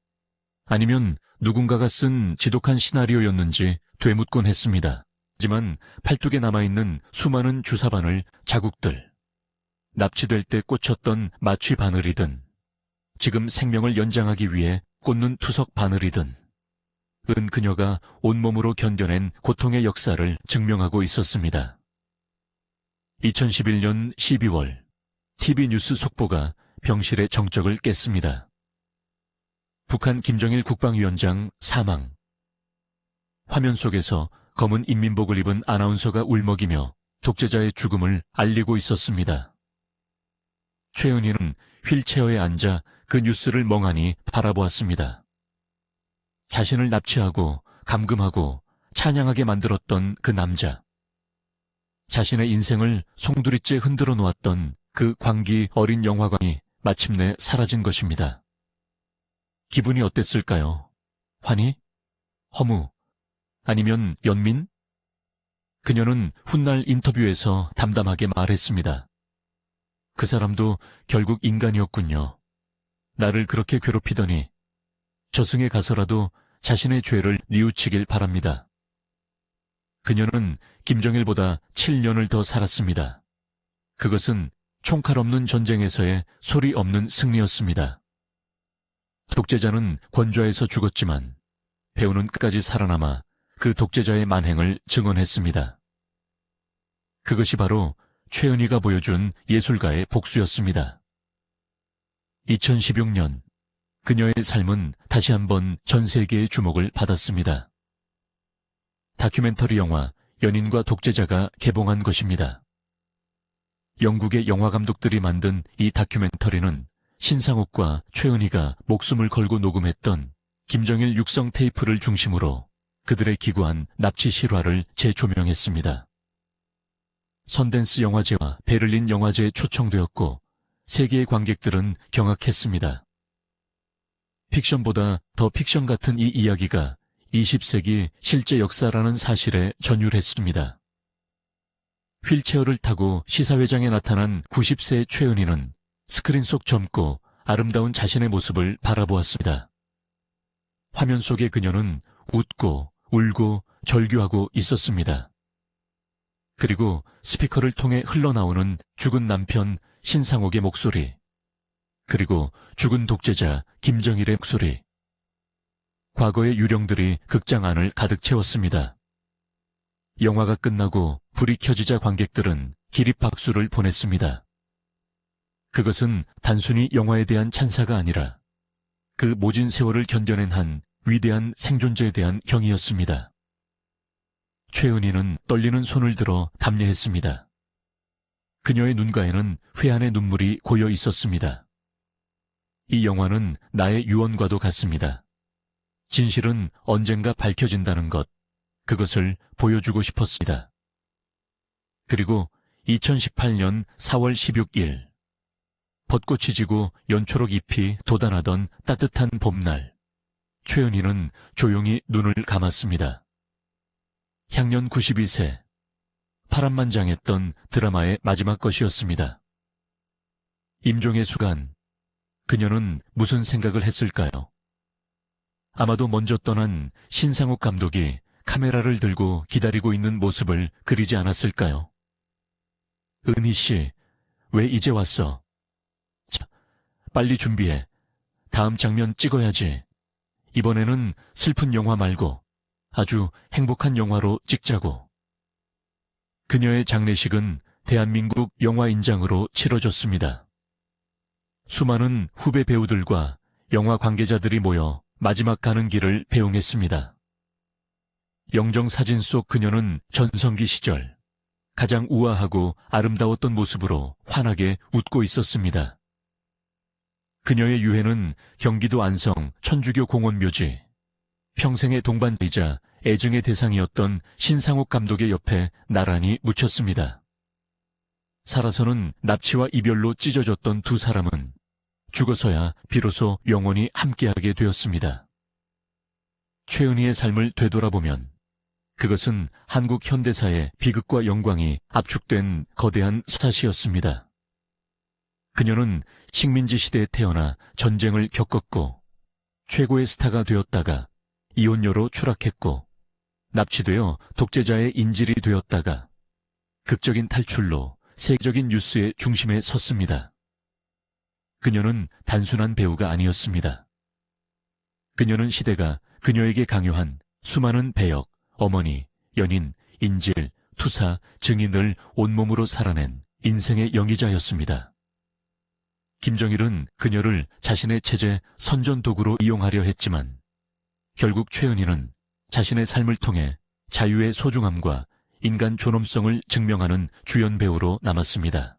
아니면 누군가가 쓴 지독한 시나리오였는지 되묻곤 했습니다. 하지만 팔뚝에 남아있는 수많은 주사바늘, 자국들, 납치될 때 꽂혔던 마취 바늘이든 지금 생명을 연장하기 위해 꽂는 투석 바늘이든 은 그녀가 온몸으로 견뎌낸 고통의 역사를 증명하고 있었습니다. 2011년 12월 TV 뉴스 속보가 병실의 정적을 깼습니다. 북한 김정일 국방위원장 사망. 화면 속에서 검은 인민복을 입은 아나운서가 울먹이며 독재자의 죽음을 알리고 있었습니다. 최은희는 휠체어에 앉아 그 뉴스를 멍하니 바라보았습니다. 자신을 납치하고 감금하고 찬양하게 만들었던 그 남자. 자신의 인생을 송두리째 흔들어 놓았던 그 광기 어린 영화관이 마침내 사라진 것입니다. 기분이 어땠을까요? 환희? 허무? 아니면 연민? 그녀는 훗날 인터뷰에서 담담하게 말했습니다. 그 사람도 결국 인간이었군요. 나를 그렇게 괴롭히더니 저승에 가서라도 자신의 죄를 뉘우치길 바랍니다. 그녀는 김정일보다 7년을 더 살았습니다. 그것은 총칼 없는 전쟁에서의 소리 없는 승리였습니다. 독재자는 권좌에서 죽었지만 배우는 끝까지 살아남아 그 독재자의 만행을 증언했습니다. 그것이 바로 최은희가 보여준 예술가의 복수였습니다. 2016년 그녀의 삶은 다시 한번 전 세계의 주목을 받았습니다. 다큐멘터리 영화 연인과 독재자가 개봉한 것입니다. 영국의 영화 감독들이 만든 이 다큐멘터리는 신상욱과 최은희가 목숨을 걸고 녹음했던 김정일 육성 테이프를 중심으로 그들의 기구한 납치 실화를 재조명했습니다. 선댄스 영화제와 베를린 영화제에 초청되었고 세계의 관객들은 경악했습니다. 픽션보다 더 픽션 같은 이 이야기가 20세기 실제 역사라는 사실에 전율했습니다. 휠체어를 타고 시사회장에 나타난 90세의 최은희는 스크린 속 젊고 아름다운 자신의 모습을 바라보았습니다. 화면 속의 그녀는 웃고 울고 절규하고 있었습니다. 그리고 스피커를 통해 흘러나오는 죽은 남편 신상옥의 목소리, 그리고 죽은 독재자 김정일의 목소리. 과거의 유령들이 극장 안을 가득 채웠습니다. 영화가 끝나고 불이 켜지자 관객들은 기립박수를 보냈습니다. 그것은 단순히 영화에 대한 찬사가 아니라 그 모진 세월을 견뎌낸 한 위대한 생존자에 대한 경의였습니다. 최은희는 떨리는 손을 들어 답례했습니다. 그녀의 눈가에는 회한의 눈물이 고여 있었습니다. 이 영화는 나의 유언과도 같습니다. 진실은 언젠가 밝혀진다는 것, 그것을 보여주고 싶었습니다. 그리고 2018년 4월 16일, 벚꽃이 지고 연초록 잎이 돋아나던 따뜻한 봄날, 최은희는 조용히 눈을 감았습니다. 향년 92세, 파란만장했던 드라마의 마지막 것이었습니다. 임종의 순간, 그녀는 무슨 생각을 했을까요? 아마도 먼저 떠난 신상욱 감독이 카메라를 들고 기다리고 있는 모습을 그리지 않았을까요? 은희 씨, 왜 이제 왔어? 자, 빨리 준비해. 다음 장면 찍어야지. 이번에는 슬픈 영화 말고 아주 행복한 영화로 찍자고. 그녀의 장례식은 대한민국 영화인장으로 치러졌습니다. 수많은 후배 배우들과 영화 관계자들이 모여 마지막 가는 길을 배웅했습니다. 영정사진 속 그녀는 전성기 시절 가장 우아하고 아름다웠던 모습으로 환하게 웃고 있었습니다. 그녀의 유해는 경기도 안성 천주교 공원 묘지, 평생의 동반자이자 애증의 대상이었던 신상욱 감독의 옆에 나란히 묻혔습니다. 살아서는 납치와 이별로 찢어졌던 두 사람은 죽어서야 비로소 영원히 함께하게 되었습니다. 최은희의 삶을 되돌아보면 그것은 한국 현대사의 비극과 영광이 압축된 거대한 수사시였습니다. 그녀는 식민지 시대에 태어나 전쟁을 겪었고 최고의 스타가 되었다가 이혼녀로 추락했고 납치되어 독재자의 인질이 되었다가 극적인 탈출로 세계적인 뉴스의 중심에 섰습니다. 그녀는 단순한 배우가 아니었습니다. 그녀는 시대가 그녀에게 강요한 수많은 배역, 어머니, 연인, 인질, 투사, 증인을 온몸으로 살아낸 인생의 영의자였습니다. 김정일은 그녀를 자신의 체제 선전도구로 이용하려 했지만 결국 최은희는 자신의 삶을 통해 자유의 소중함과 인간 존엄성을 증명하는 주연 배우로 남았습니다.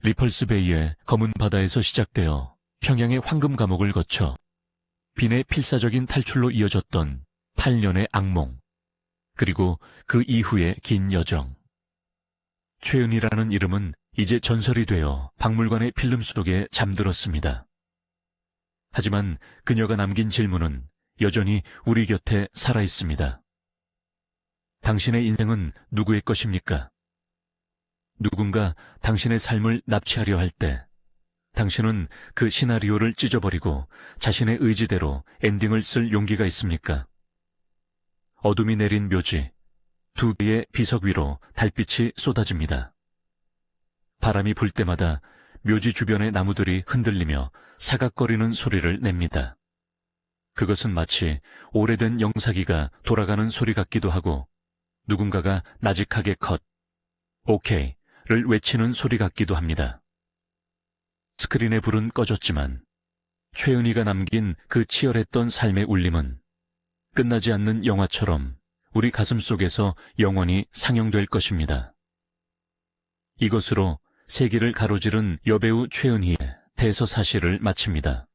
리펄스 베이의 검은 바다에서 시작되어 평양의 황금 감옥을 거쳐 빈의 필사적인 탈출로 이어졌던 8년의 악몽, 그리고 그 이후의 긴 여정. 최은희라는 이름은 이제 전설이 되어 박물관의 필름 속에 잠들었습니다. 하지만 그녀가 남긴 질문은 여전히 우리 곁에 살아있습니다. 당신의 인생은 누구의 것입니까? 누군가 당신의 삶을 납치하려 할 때 당신은 그 시나리오를 찢어버리고 자신의 의지대로 엔딩을 쓸 용기가 있습니까? 어둠이 내린 묘지, 두 개의 비석 위로 달빛이 쏟아집니다. 바람이 불 때마다 묘지 주변의 나무들이 흔들리며 사각거리는 소리를 냅니다. 그것은 마치 오래된 영사기가 돌아가는 소리 같기도 하고 누군가가 나직하게 컷, 오케이를 외치는 소리 같기도 합니다. 스크린의 불은 꺼졌지만 최은희가 남긴 그 치열했던 삶의 울림은 끝나지 않는 영화처럼 우리 가슴 속에서 영원히 상영될 것입니다. 이것으로 세기를 가로지른 여배우 최은희의 대서사시를 마칩니다.